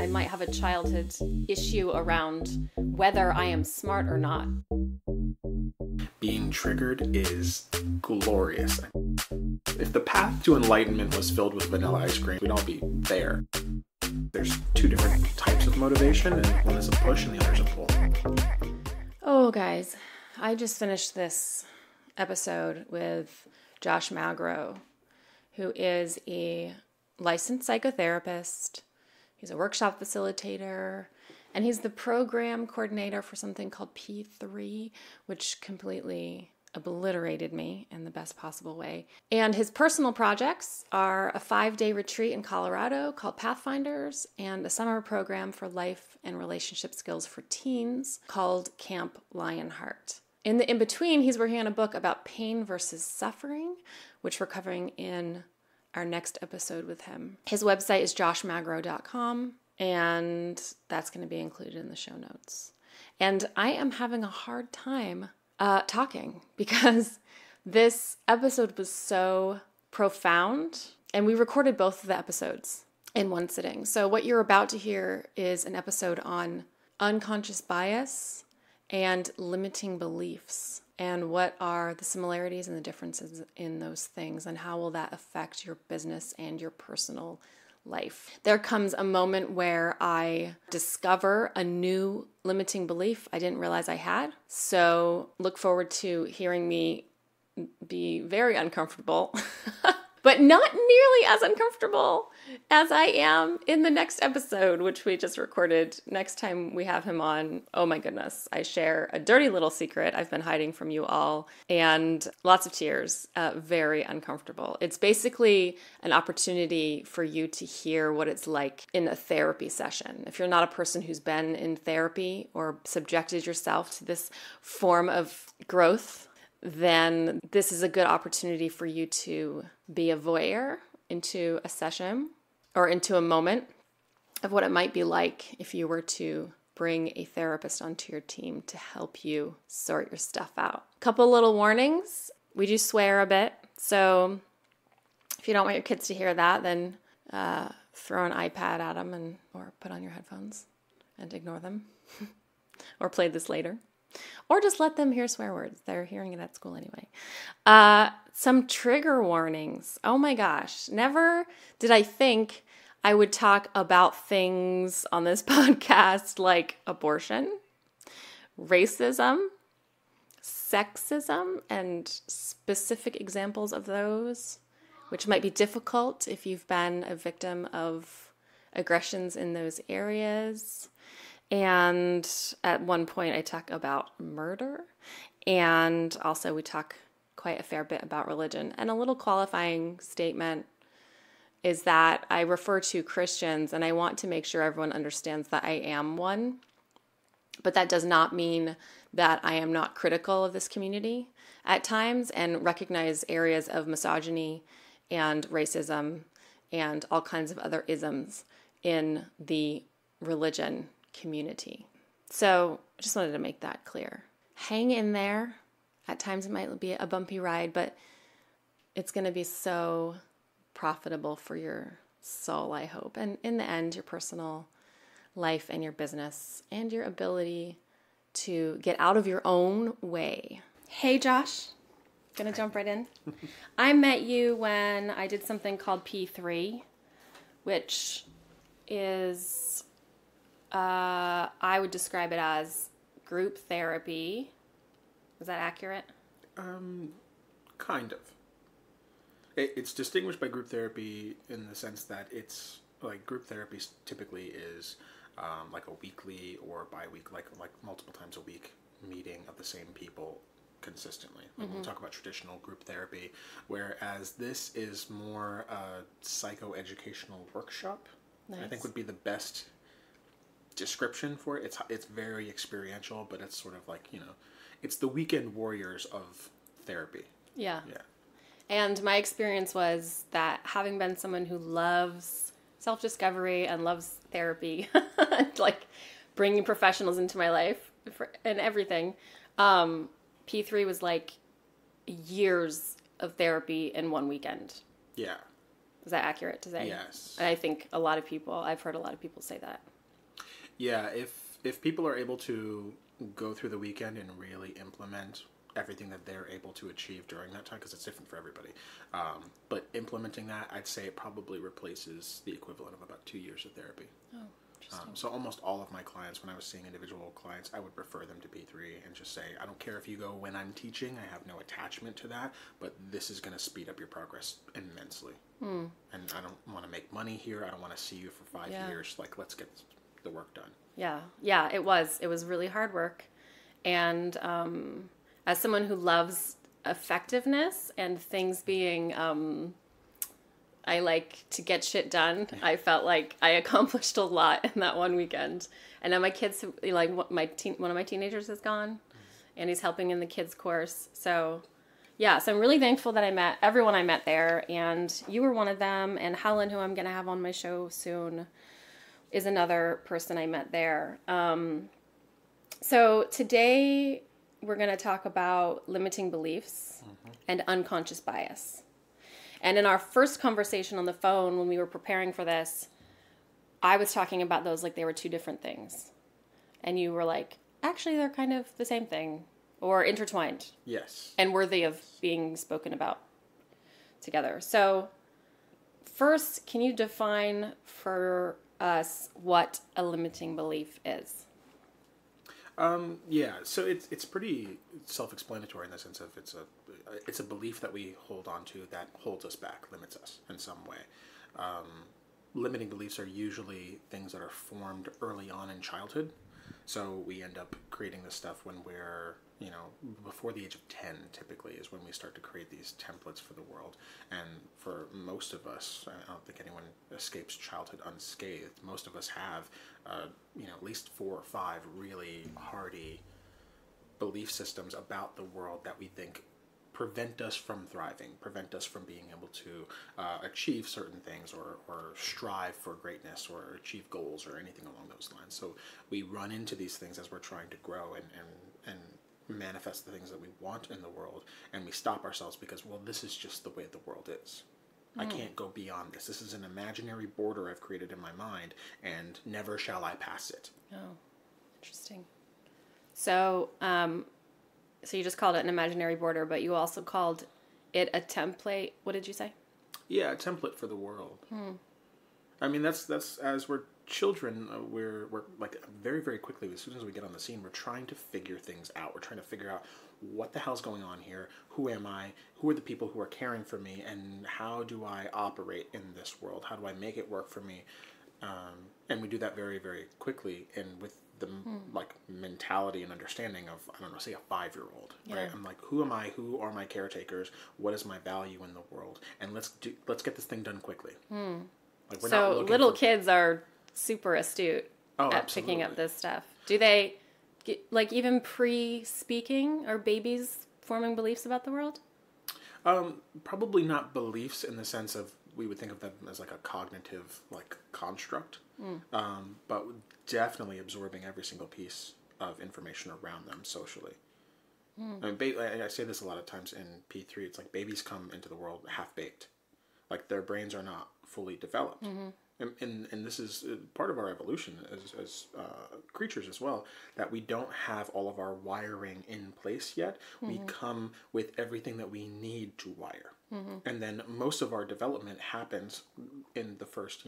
I might have a childhood issue around whether I am smart or not. Being triggered is glorious. If the path to enlightenment was filled with vanilla ice cream, we'd all be there. There's two different types of motivation, and one is a push and the other is a pull. Oh, guys, I just finished this episode with Josh Magro, who is a licensed psychotherapist. He's a workshop facilitator, and he's the program coordinator for something called P3, which completely obliterated me in the best possible way. And his personal projects are a 5-day retreat in Colorado called Pathfinders and a summer program for life and relationship skills for teens called Camp Lionheart. In the in-between, he's working on a book about pain versus suffering, which we're covering in our next episode with him. His website is joshmagro.com, and that's going to be included in the show notes. And I am having a hard time talking because this episode was so profound, and we recorded both of the episodes in one sitting. So what you're about to hear is an episode on unconscious bias and limiting beliefs, and what are the similarities and the differences in those things, and how will that affect your business and your personal life. There comes a moment where I discover a new limiting belief I didn't realize I had. So look forward to hearing me be very uncomfortable, but not nearly as uncomfortable as I am in the next episode, which we just recorded. Next time we have him on, oh my goodness, I share a dirty little secret I've been hiding from you all, and lots of tears, very uncomfortable. It's basically an opportunity for you to hear what it's like in a therapy session. If you're not a person who's been in therapy or subjected yourself to this form of growth, then this is a good opportunity for you to be a voyeur into a session or into a moment of what it might be like if you were to bring a therapist onto your team to help you sort your stuff out. Couple little warnings. We do swear a bit, so if you don't want your kids to hear that, then throw an iPad at them or put on your headphones and ignore them or play this later. Or just let them hear swear words. They're hearing it at school anyway. Some trigger warnings. Oh my gosh. Never did I think I would talk about things on this podcast like abortion, racism, sexism, and specific examples of those, which might be difficult if you've been a victim of aggressions in those areas. And at one point I talk about murder, and also we talk quite a fair bit about religion. And a little qualifying statement is that I refer to Christians, and I want to make sure everyone understands that I am one, but that does not mean that I am not critical of this community at times and recognize areas of misogyny and racism and all kinds of other isms in the religion community. So I just wanted to make that clear. Hang in there. At times it might be a bumpy ride, but it's going to be so profitable for your soul, I hope. And in the end, your personal life and your business and your ability to get out of your own way. Hey, Josh. Gonna jump right in. I met you when I did something called P3, which is I would describe it as group therapy. Is that accurate? Kind of. It's distinguished by group therapy in the sense that it's like group therapy typically is like a weekly or bi-week, like multiple times a week meeting of the same people consistently. Like we'll talk about traditional group therapy, whereas this is more a psychoeducational workshop. Nice. I think would be the best description for it. It's very experiential, but it's sort of like, it's the weekend warriors of therapy. Yeah. And my experience was that having been someone who loves self-discovery and loves therapy, like bringing professionals into my life and everything, P3 was like years of therapy in one weekend. Yeah. Is that accurate to say? Yes. And I think I've heard a lot of people say that. Yeah, if people are able to go through the weekend and really implement everything that they're able to achieve during that time, because it's different for everybody. But implementing that, I'd say it probably replaces the equivalent of about 2 years of therapy. Oh, interesting. So almost all of my clients, when I was seeing individual clients, I would refer them to P3 and just say, I don't care if you go when I'm teaching, I have no attachment to that, but this is going to speed up your progress immensely. And I don't want to make money here. I don't want to see you for 5 years. Like, let's get the work done. Yeah, it was really hard work. And as someone who loves effectiveness and things being, I like to get shit done. I felt like I accomplished a lot in that one weekend. And now my kids, like one of my teenagers is gone, and he's helping in the kids course. So yeah, so I'm really thankful that I met everyone I met there, and you were one of them. And Helen, who I'm going to have on my show soon, is another person I met there. So today we're going to talk about limiting beliefs and unconscious bias. And in our first conversation on the phone, when we were preparing for this, I was talking about those like they were two different things. And you were like, actually, they're kind of the same thing or intertwined. Yes. And worthy of being spoken about together. So first, can you define for us what a limiting belief is? Yeah, so it's pretty self-explanatory in the sense of it's a belief that we hold on to that holds us back, limits us in some way. Limiting beliefs are usually things that are formed early on in childhood. So we end up creating this stuff when we're, before the age of 10 typically is when we start to create these templates for the world. And for most of us, I don't think anyone escapes childhood unscathed. Most of us have, at least 4 or 5 really hardy belief systems about the world that we think prevent us from thriving, prevent us from being able to achieve certain things or strive for greatness or achieve goals or anything along those lines. So we run into these things as we're trying to grow and manifest the things that we want in the world, and we stop ourselves because, well, this is just the way the world is. I can't go beyond this. This is an imaginary border I've created in my mind, and never shall I pass it. Oh, interesting. So, so you just called it an imaginary border, but you also called it a template. What did you say? Yeah, a template for the world. I mean, that's as we're children, we're like very, very quickly, as soon as we get on the scene, we're trying to figure things out. We're trying to figure out what the hell's going on here? Who am I? Who are the people who are caring for me? And how do I operate in this world? How do I make it work for me? And we do that very, very quickly, and with the like mentality and understanding of, I don't know, say a 5-year-old, right? I'm like, who am I? Who are my caretakers? What is my value in the world? And let's get this thing done quickly. Like, we're so not little kids are super astute at absolutely. picking up this stuff. Do they, like, even pre-speaking, are babies forming beliefs about the world? Probably not beliefs in the sense of, we would think of them as like a cognitive like construct, but definitely absorbing every single piece of information around them socially. I mean, I say this a lot of times in P3. It's like babies come into the world half-baked, like their brains are not fully developed. And this is part of our evolution as creatures as well, that we don't have all of our wiring in place yet. We come with everything that we need to wire. And then most of our development happens in the first,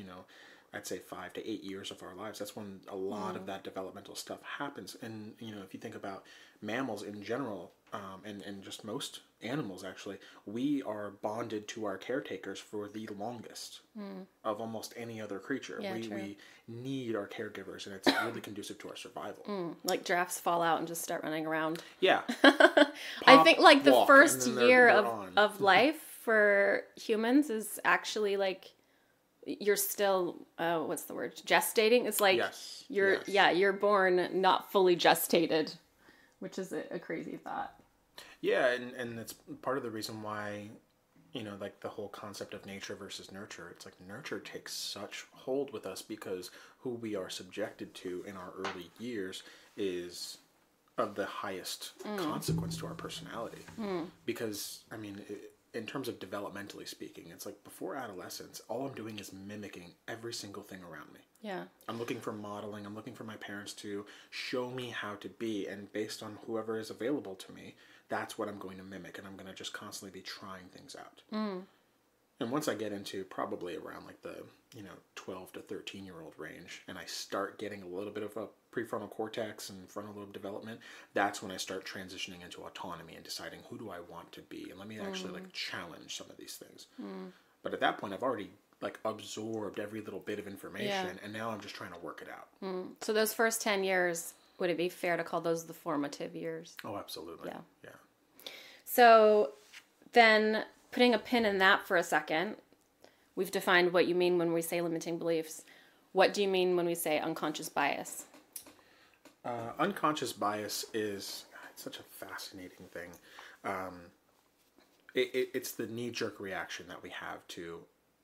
I'd say 5 to 8 years of our lives. That's when a lot of that developmental stuff happens. And, if you think about mammals in general, and just most animals actually, we are bonded to our caretakers for the longest of almost any other creature. Yeah, we need our caregivers, and it's really conducive to our survival. Like giraffes fall out and just start running around. Yeah. I think like the walk, first and then year they're of life for humans is actually like, you're still, what's the word? Gestating? It's like you're born not fully gestated, which is a crazy thought. Yeah, and that's part of the reason why, like the whole concept of nature versus nurture. It's like nurture takes such hold with us because who we are subjected to in our early years is of the highest consequence to our personality. Because, I mean, in terms of developmentally speaking, it's like before adolescence, all I'm doing is mimicking every single thing around me. Yeah. I'm looking for modeling. I'm looking for my parents to show me how to be. And based on whoever is available to me, that's what I'm going to mimic. And I'm going to just constantly be trying things out. Mm. And once I get into probably around like the, 12 to 13-year-old range, and I start getting a little bit of a prefrontal cortex and frontal lobe development, that's when I start transitioning into autonomy and deciding who do I want to be, and let me actually like challenge some of these things. But at that point, I've already like absorbed every little bit of information, and now I'm just trying to work it out. So those first 10 years, would it be fair to call those the formative years? Oh, absolutely. Yeah. So then, putting a pin in that for a second, we've defined what you mean when we say limiting beliefs. What do you mean when we say unconscious bias? Unconscious bias is such a fascinating thing. It's the knee-jerk reaction that we have to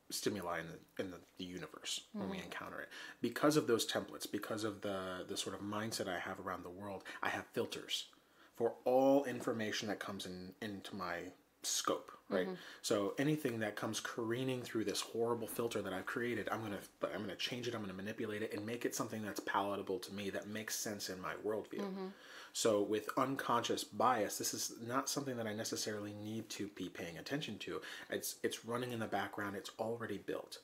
stimuli in the universe when we encounter it. Because of those templates, because of the sort of mindset I have around the world, I have filters for all information that comes into my scope, right? So anything that comes careening through this horrible filter that I've created, I'm gonna change it, I'm gonna manipulate it and make it something that's palatable to me, that makes sense in my worldview. So with unconscious bias, this is not something that I necessarily need to be paying attention to. It's running in the background. It's already built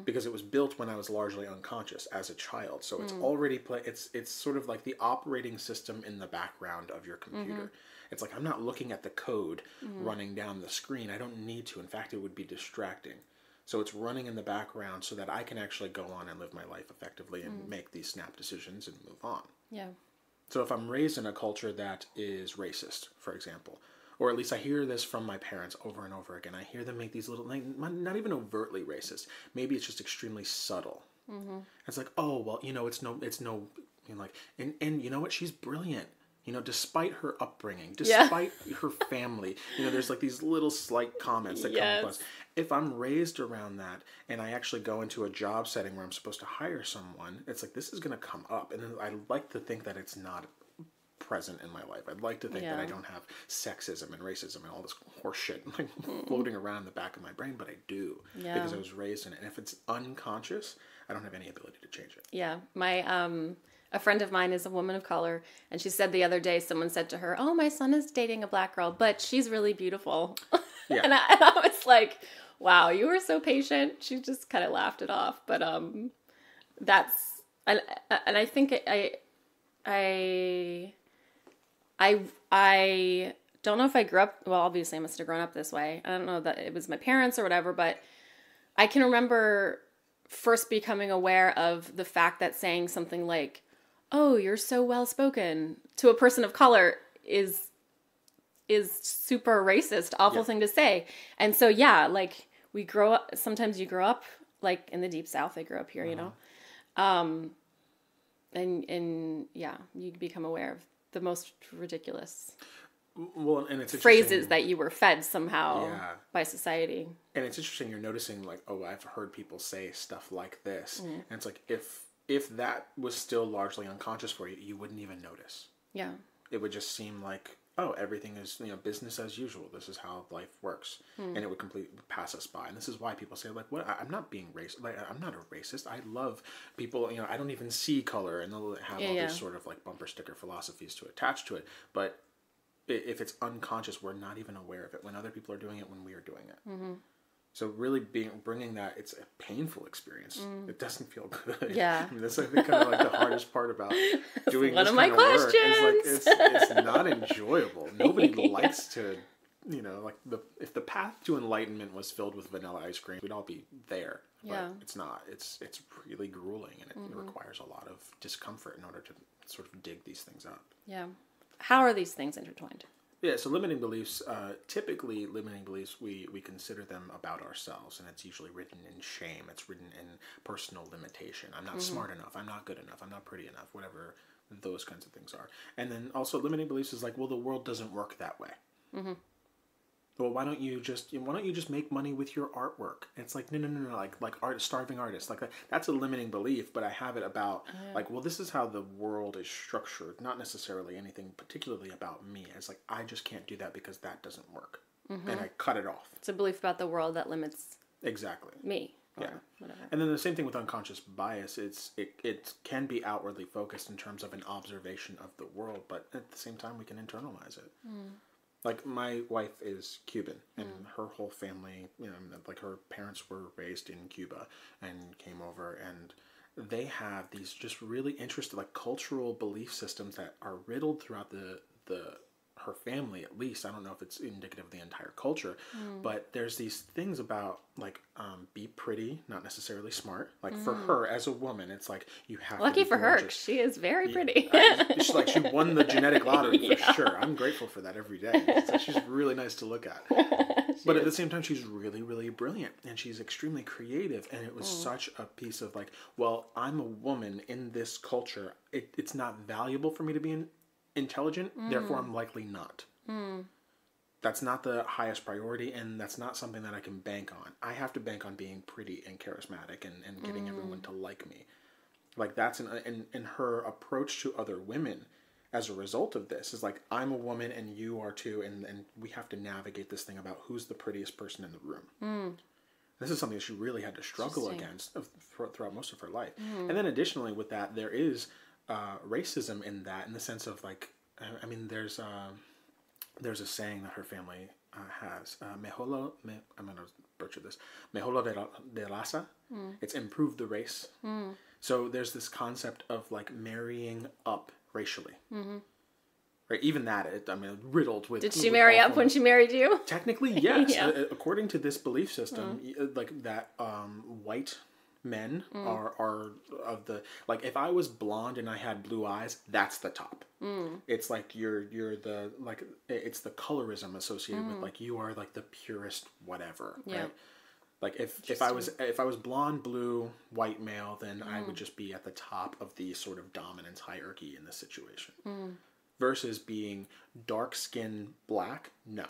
because it was built when I was largely unconscious as a child. So it's already it's sort of like the operating system in the background of your computer. It's like I'm not looking at the code running down the screen. I don't need to. In fact, it would be distracting. So it's running in the background so that I can actually go on and live my life effectively and make these snap decisions and move on. Yeah. So if I'm raised in a culture that is racist, for example, or at least I hear this from my parents over and over again, I hear them make these little, not even overtly racist. Maybe it's just extremely subtle. It's like, oh, well, and you know what? She's brilliant. Despite her upbringing, despite her family, there's like these little slight comments that come across. If I'm raised around that and I actually go into a job setting where I'm supposed to hire someone, it's like, this is going to come up. And then I like to think that it's not present in my life. I'd like to think that I don't have sexism and racism and all this horse shit like floating around in the back of my brain, but I do because I was raised in it. And if it's unconscious, I don't have any ability to change it. Yeah. A friend of mine is a woman of color, and she said the other day, someone said to her, "Oh, my son is dating a black girl, but she's really beautiful." Yeah. and I was like, wow, you were so patient. She just kind of laughed it off. But that's, and I think I don't know if I grew up, well, obviously I must have grown up this way. I don't know that it was my parents or whatever, but I can remember first becoming aware of the fact that saying something like, "Oh, you're so well spoken," to a person of color is super racist, awful thing to say. And so, like we grow up, sometimes you grow up like in the deep South. I grew up here, and you become aware of the most ridiculous and it's phrases that you were fed somehow by society. And it's interesting, you're noticing like, oh, I've heard people say stuff like this. And it's like, if that was still largely unconscious for you, you wouldn't even notice. Yeah. It would just seem like, oh, everything is, business as usual. This is how life works. And it would completely pass us by. And this is why people say, like, what? I'm not being racist. Like, I'm not a racist. I love people, I don't even see color. And they'll have all these sort of like bumper sticker philosophies to attach to it. But if it's unconscious, we're not even aware of it when other people are doing it, when we are doing it. So really bringing that, it's a painful experience. It doesn't feel good. Yeah. I mean, that's, I think, kind of like the hardest part about doing this kind of work. Is like, it's not enjoyable. Nobody likes to, if the path to enlightenment was filled with vanilla ice cream, we'd all be there. But it's not. It's really grueling, and it requires a lot of discomfort in order to sort of dig these things up. Yeah. How are these things intertwined? Yeah, so limiting beliefs, typically limiting beliefs, we consider them about ourselves, and it's usually written in shame. It's written in personal limitation. I'm not smart enough. I'm not good enough. I'm not pretty enough, whatever those kinds of things are. And then also limiting beliefs is like, well, the world doesn't work that way. Well, why don't you just make money with your artwork? And it's like, no, like starving artists, like that. That's a limiting belief, but I have it about like, well, this is how the world is structured, not necessarily anything particularly about me. It's like, I just can't do that because that doesn't work. and I cut it off. It's a belief about the world that limits Exactly. me. Or Yeah. whatever. And then the same thing with unconscious bias. It can be outwardly focused in terms of an observation of the world, but at the same time we can internalize it. Like my wife is Cuban, and her whole family, like her parents were raised in Cuba and came over, and they have these just really interesting, like, cultural belief systems that are riddled throughout the her family, at least. I don't know if it's indicative of the entire culture, but there's these things about, like, be pretty, not necessarily smart. Like, for her as a woman, it's like, you have Lucky to be for her, gorgeous. she is very pretty. She's like, she won the genetic lottery for sure. I'm grateful for that every day. So she's really nice to look at. But at the same time, she's really, really brilliant, and she's extremely creative. And it was such a piece of, like, well, I'm a woman in this culture. It's not valuable for me to be intelligent, therefore I'm likely not. That's not the highest priority, and that's not something that I can bank on. I have to bank on being pretty and charismatic and getting everyone to like me. Like, that's in her approach to other women as a result of this is like, I'm a woman and you are too, and we have to navigate this thing about who's the prettiest person in the room. This is something that she really had to struggle against throughout most of her life. And then additionally with that, there is racism in that, in the sense of, like, I mean, there's a saying that her family has, I'm going to butcher this, mejolo de raza. It's improve the race. So there's this concept of, like, marrying up racially. Right? Even that, riddled with... Did she marry up when she married you? Technically, yes. Yeah. According to this belief system, like, that white men are of the, like, if I was blonde and I had blue eyes, that's the top. It's like you're the, like, it's the colorism associated with, like, you are, like, the purest whatever, right? Like, if I was blonde, blue, white male, then I would just be at the top of the sort of dominance hierarchy in this situation. Versus being dark skin black, no.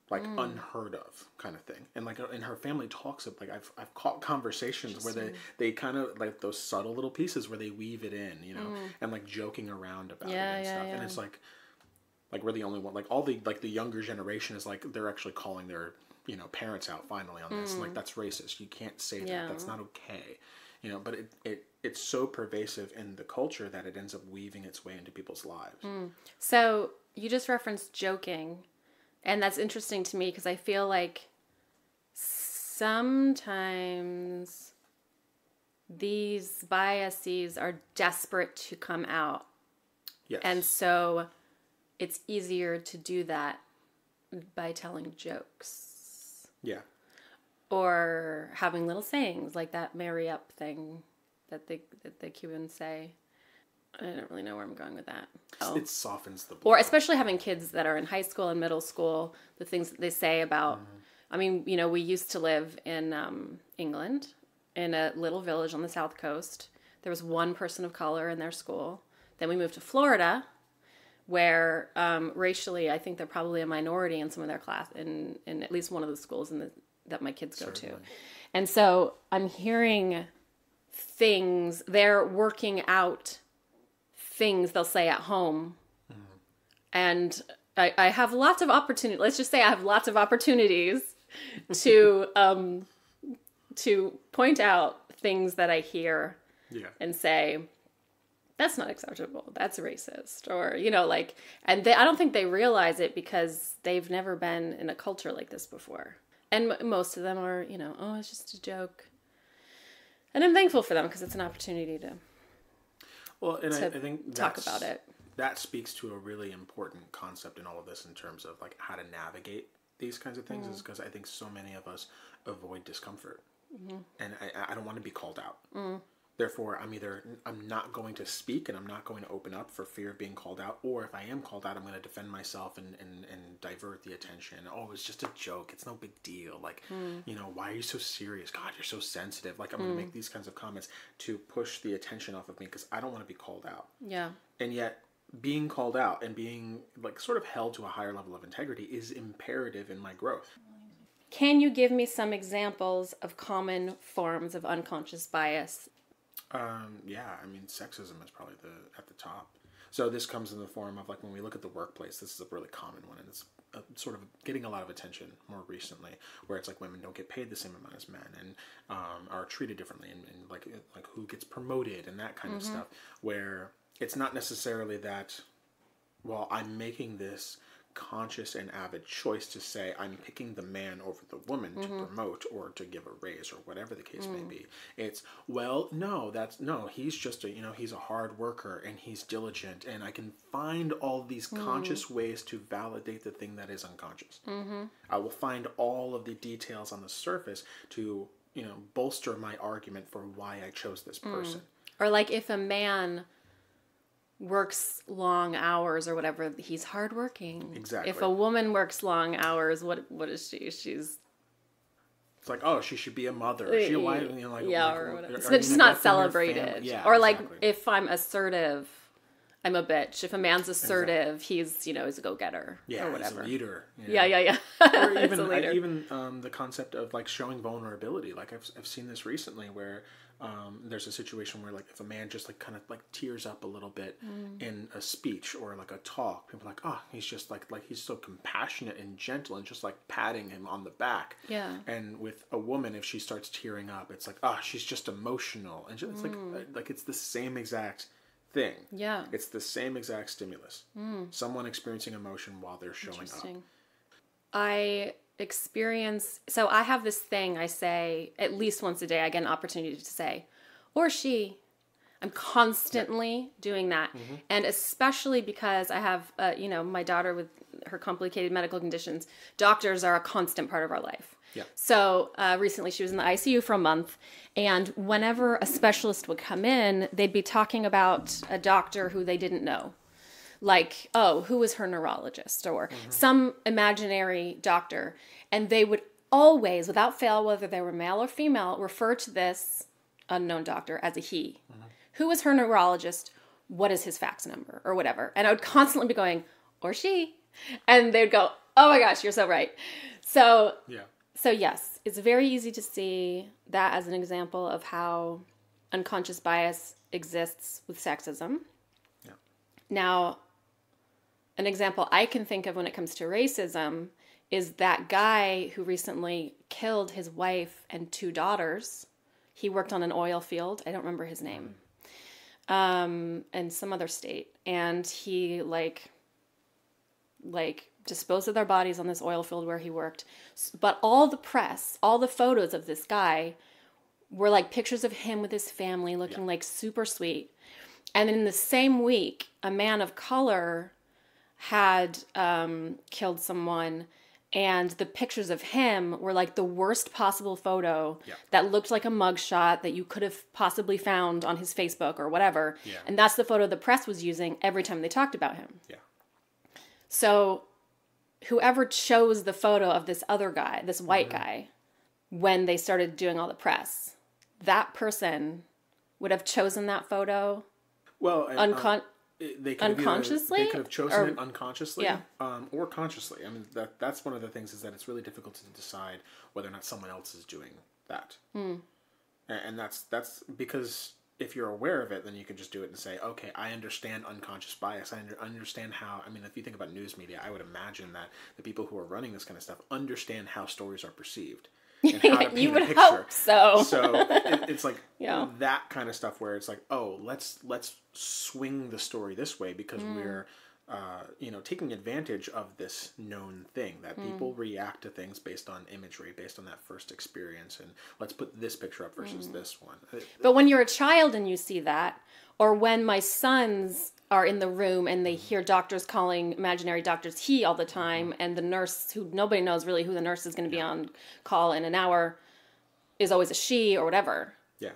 Like, unheard of kind of thing. And, like, and her family talks of, like, I've caught conversations where they kind of, like, those subtle little pieces where they weave it in, and, like, joking around about it and stuff. And it's like we're the only one, like, all the, like, the younger generation is like, they're actually calling their, parents out finally on this. And, like, that's racist. You can't say that. That's not okay. But it's so pervasive in the culture that it ends up weaving its way into people's lives. So you just referenced joking. And that's interesting to me because I feel like sometimes these biases are desperate to come out. Yes. And so it's easier to do that by telling jokes. Yeah. Or having little sayings like that marry up thing that the Cubans say. I don't really know where I'm going with that. It softens the blow. Or especially having kids that are in high school and middle school, the things that they say about, I mean, we used to live in England in a little village on the South Coast. There was one person of color in their school. Then we moved to Florida, where racially, I think they're probably a minority in some of their class, in at least one of the schools that my kids go to. And so I'm hearing things, they're working out things they'll say at home. And I have lots of opportunities. Let's just say I have lots of opportunities to point out things that I hear and say, that's not acceptable. That's racist. Or, and I don't think they realize it because they've never been in a culture like this before. And most of them are, oh, it's just a joke. And I'm thankful for them because it's an opportunity to I think talk about it. That speaks to a really important concept in all of this in terms of, like, how to navigate these kinds of things is because I think so many of us avoid discomfort. And I don't want to be called out. Therefore, I'm not going to speak and I'm not going to open up for fear of being called out. Or if I am called out, I'm going to defend myself and divert the attention. Oh, it's just a joke. It's no big deal. Like, why are you so serious? God, you're so sensitive. Like, I'm going to make these kinds of comments to push the attention off of me because I don't want to be called out. Yeah. And yet, being called out and being, like, sort of held to a higher level of integrity is imperative in my growth. Can you give me some examples of common forms of unconscious bias? Sexism is probably at the top. So this comes in the form of, like, when we look at the workplace, this is a really common one, and it's sort of getting a lot of attention more recently, where it's like women don't get paid the same amount as men and are treated differently, and like who gets promoted and that kind of stuff, where it's not necessarily that, well, I'm making this conscious and avid choice to say I'm picking the man over the woman to promote or to give a raise or whatever the case may be. It's, well, no, he's just he's a hard worker and he's diligent, and I can find all these conscious ways to validate the thing that is unconscious. I will find all of the details on the surface to, bolster my argument for why I chose this person. Or like if a man works long hours or whatever, he's hardworking. Exactly. If a woman works long hours, what is she? She's... It's like, oh, she should be a mother. She, why, or whatever. It's just not celebrated. Yeah, or like, exactly. if I'm assertive, I'm a bitch. If a man's assertive, he's, he's a go-getter. Yeah, or whatever. he's a leader. Yeah. Or It's a leader. even the concept of like showing vulnerability. Like I've seen this recently where there's a situation where like if a man just like kind of like tears up a little bit in a speech or like a talk, people are like, oh, he's just like he's so compassionate and gentle, and just like patting him on the back. Yeah. And with a woman, if she starts tearing up, it's like, oh, she's just emotional, and it's like it's the same exact thing. Yeah. It's the same exact stimulus. Someone experiencing emotion while they're showing up. I have this thing I say at least once a day. I get an opportunity to say, or she. I'm constantly doing that. And especially because I have, my daughter with her complicated medical conditions, doctors are a constant part of our life. Yeah. So recently she was in the ICU for a month, and whenever a specialist would come in, they'd be talking about a doctor who they didn't know. Like, oh, who was her neurologist, or some imaginary doctor. And they would always, without fail, whether they were male or female, refer to this unknown doctor as a he. Who is her neurologist? What is his fax number? Or whatever. And I would constantly be going, or she. And they'd go, oh my gosh, you're so right. So yes, it's very easy to see that as an example of how unconscious bias exists with sexism. Yeah. Now, an example I can think of when it comes to racism is that guy who recently killed his wife and 2 daughters. He worked on an oil field. I don't remember his name. In some other state. And he like disposed of their bodies on this oil field where he worked. But all the press, all the photos of this guy were like pictures of him with his family looking like super sweet. And in the same week, a man of color had killed someone, and the pictures of him were like the worst possible photo that looked like a mugshot that you could have possibly found on his Facebook or whatever. Yeah. And that's the photo the press was using every time they talked about him. Yeah. So whoever chose the photo of this other guy, this white guy, when they started doing all the press, that person would have chosen that photo. Well, unconsciously? They could have chosen it unconsciously or consciously. I mean, that's one of the things, is that it's really difficult to decide whether or not someone else is doing that. And that's because if you're aware of it, then you can just do it and say, okay, I understand unconscious bias. I understand how, I mean, if you think about news media, I would imagine that the people who are running this kind of stuff understand how stories are perceived. And how to paint you would a picture. hope so. So it's like that kind of stuff where it's like, oh, let's swing the story this way because we're taking advantage of this known thing that people react to things based on imagery, based on that first experience, and let's put this picture up versus this one. But when you're a child and you see that, or when my sons are in the room and they hear doctors calling imaginary doctors he all the time, and the nurse, who nobody knows really who the nurse is going to be on call in an hour, is always a she or whatever. Yeah.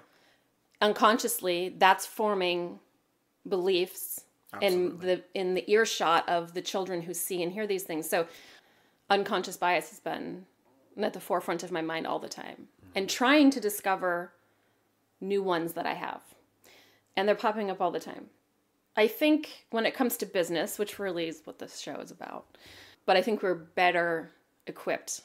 Unconsciously, that's forming beliefs in the earshot of the children who see and hear these things. So unconscious bias has been at the forefront of my mind all the time, and trying to discover new ones that I have. And they're popping up all the time. I think when it comes to business, which really is what this show is about, but I think we're better equipped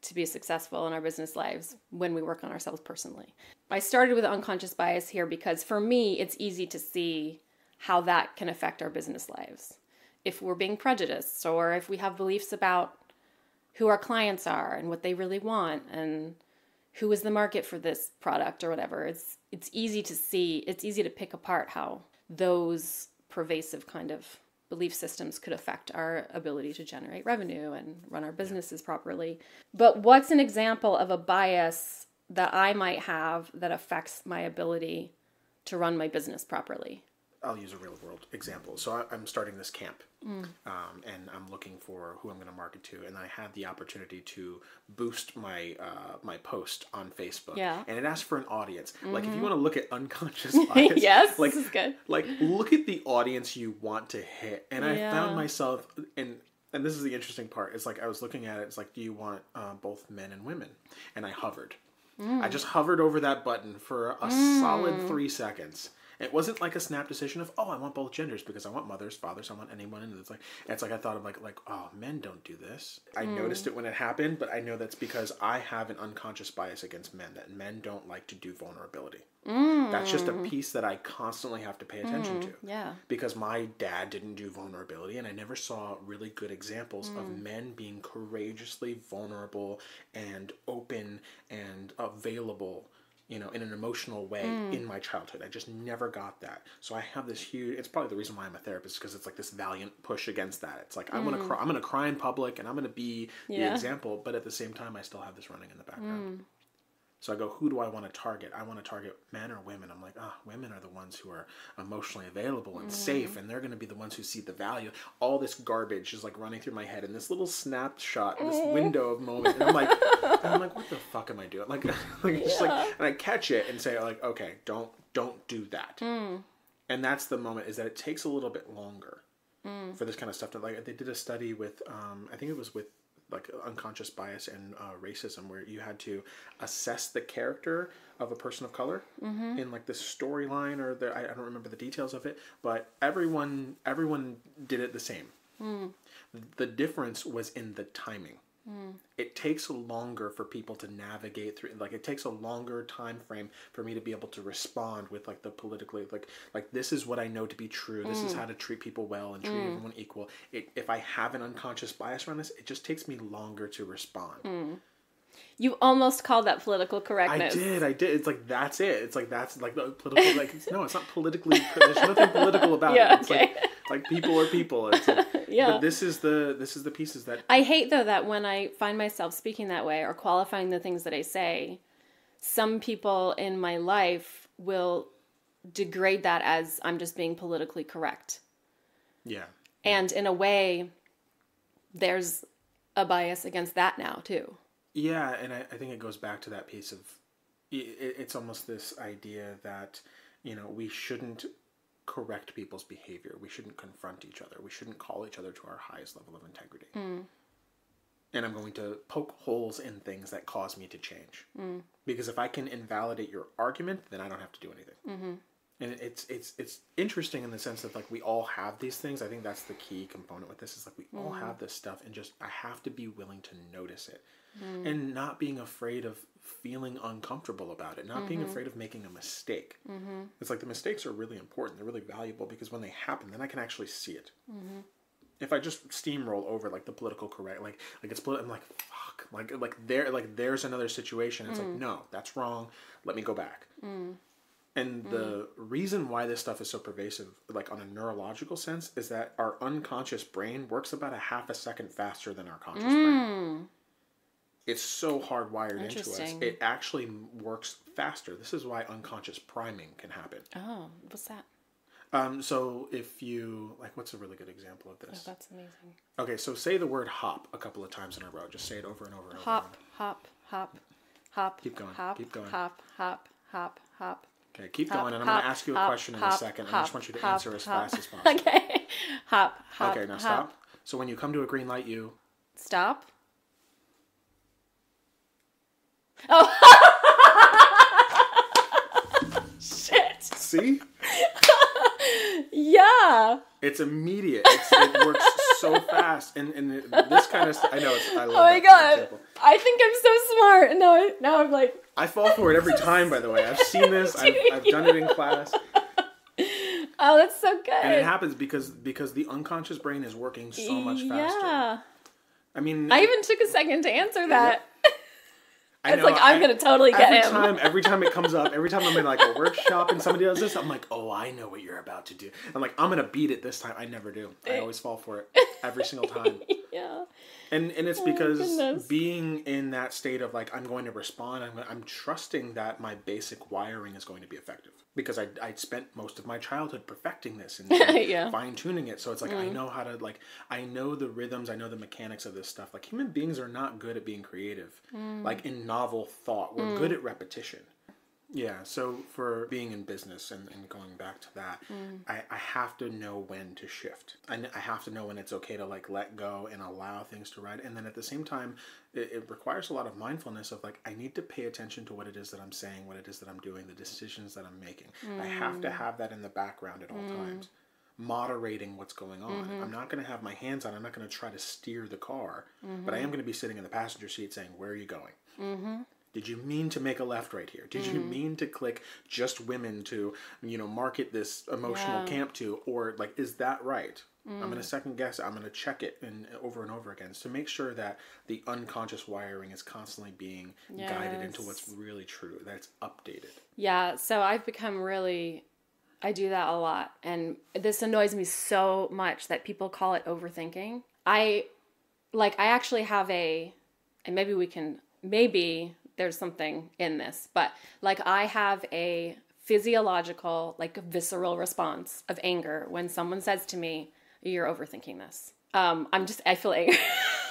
to be successful in our business lives when we work on ourselves personally. I started with unconscious bias here because for me, it's easy to see how that can affect our business lives. if we're being prejudiced, or if we have beliefs about who our clients are and what they really want and who is the market for this product or whatever. It's easy to see, it's easy to pick apart how those pervasive kind of belief systems could affect our ability to generate revenue and run our businesses properly. But what's an example of a bias that I might have that affects my ability to run my business properly? I'll use a real world example. So I'm starting this camp, and I'm looking for who I'm going to market to, and I had the opportunity to boost my my post on Facebook. Yeah. And it asked for an audience. Like, if you want to look at unconscious bias, yes, like, this is good. Like, look at the audience you want to hit. And I Yeah. found myself, and this is the interesting part. It's like I was looking at it. It's like, do you want both men and women? And I hovered. I just hovered over that button for a solid 3 seconds. It wasn't like a snap decision of, oh, I want both genders because I want mothers, fathers, I want anyone. And it's like I thought of like, oh, men don't do this. I noticed it when it happened, but I know that's because I have an unconscious bias against men, that men don't like to do vulnerability. That's just a piece that I constantly have to pay attention to. Yeah. Because my dad didn't do vulnerability, and I never saw really good examples of men being courageously vulnerable and open and available, you know, in an emotional way in my childhood. I just never got that. So I have this huge, it's probably the reason why I'm a therapist, because it's like this valiant push against that. It's like, I'm going to cry in public and I'm going to be the example, but at the same time, I still have this running in the background. So I go, who do I want to target? I want to target men or women. I'm like, women are the ones who are emotionally available and safe, and they're going to be the ones who see the value. All this garbage is like running through my head in this little snapshot, this window of moment. And I'm like, what the fuck am I doing? Like, just like, and I catch it and say like, okay, don't do that. And that's the moment, is that it takes a little bit longer for this kind of stuff to, like, they did a study with, I think it was with like unconscious bias and racism, where you had to assess the character of a person of color in like the storyline, or I don't remember the details of it, but everyone did it the same. The difference was in the timing. It takes longer for people to navigate through, like it takes a longer time frame for me to be able to respond with like the politically, like this is what I know to be true. This is how to treat people well and treat everyone equal. If I have an unconscious bias around this, it just takes me longer to respond. You almost called that political correctness. I did. It's like, that's it. It's like, that's like the political, like, no, it's not politically, there's nothing political about it. It's like people are people. It's like, but this is the pieces that I hate, though, that when I find myself speaking that way or qualifying the things that I say, some people in my life will degrade that as I'm just being politically correct. Yeah. And in a way, there's a bias against that now, too. Yeah, and I think it goes back to that piece of, it's almost this idea that, you know, we shouldn't correct people's behavior. We shouldn't confront each other. We shouldn't call each other to our highest level of integrity. And I'm going to poke holes in things that cause me to change. Because if I can invalidate your argument, then I don't have to do anything. And it's interesting in the sense that, like, we all have these things. I think that's the key component with this, is like, we all have this stuff, and just, I have to be willing to notice it. And not being afraid of feeling uncomfortable about it, not being afraid of making a mistake. It's like, the mistakes are really important. They're really valuable, because when they happen, then I can actually see it. If I just steamroll over like the political correct, like it's I'm like, fuck, like there's another situation. It's like, no, that's wrong. Let me go back. And the reason why this stuff is so pervasive, like on a neurological sense, is that our unconscious brain works about a half a second faster than our conscious brain. It's so hardwired into us. It actually works faster. This is why unconscious priming can happen. Oh, what's that? So if you, like, what's a really good example of this? Oh, that's amazing. Okay, so say the word hop a couple of times in a row. Just say it over and over and over. Hop, hop, hop, hop. Keep going. Hop, keep going. Hop, hop, hop, hop. Okay, keep going, and I'm going to ask you a question in a second, and I just want you to answer as fast as possible. Okay. Hop, hop. Okay, now stop. So when you come to a green light, you stop. Oh. Shit. See? Yeah. It's immediate. It works so fast, and this kind of I know. I love. Oh my god! Example. I think I'm so smart. Now I'm like. I fall for it every time. By the way, I've seen this. I've done it in class. Oh, that's so good. And it happens because the unconscious brain is working so much faster. Yeah. I mean, I even took a second to answer that. I know, I'm going to totally get him. Every time it comes up, every time I'm in like a workshop and somebody does this, I'm like, oh, I know what you're about to do. I'm like, I'm going to beat it this time. I never do. I always fall for it every single time. Yeah. And it's because being in that state of like, I'm going to respond, I'm trusting that my basic wiring is going to be effective. Because I spent most of my childhood perfecting this and fine-tuning it. So it's like, I know how to, like, I know the rhythms, I know the mechanics of this stuff. Like, human beings are not good at being creative. Like, in novel thought. We're good at repetition. Yeah, so for being in business and going back to that, I have to know when to shift. I have to know when it's okay to like let go and allow things to ride. And then at the same time, it requires a lot of mindfulness of like, I need to pay attention to what it is that I'm saying, what it is that I'm doing, the decisions that I'm making. I have to have that in the background at all times, moderating what's going on. I'm not going to have my hands on, I'm not going to try to steer the car, but I am going to be sitting in the passenger seat saying, where are you going? Did you mean to make a left right here? Did you mean to click just women to, market this emotional camp to? Or, like, is that right? I'm going to second guess it. I'm going to check it and over again to make sure that the unconscious wiring is constantly being guided into what's really true, that it's updated. Yeah, so I've become I do that a lot. And this annoys me so much that people call it overthinking. I actually have and maybe there's something in this, but like I have a physiological, like a visceral response of anger when someone says to me, you're overthinking this. I feel angry.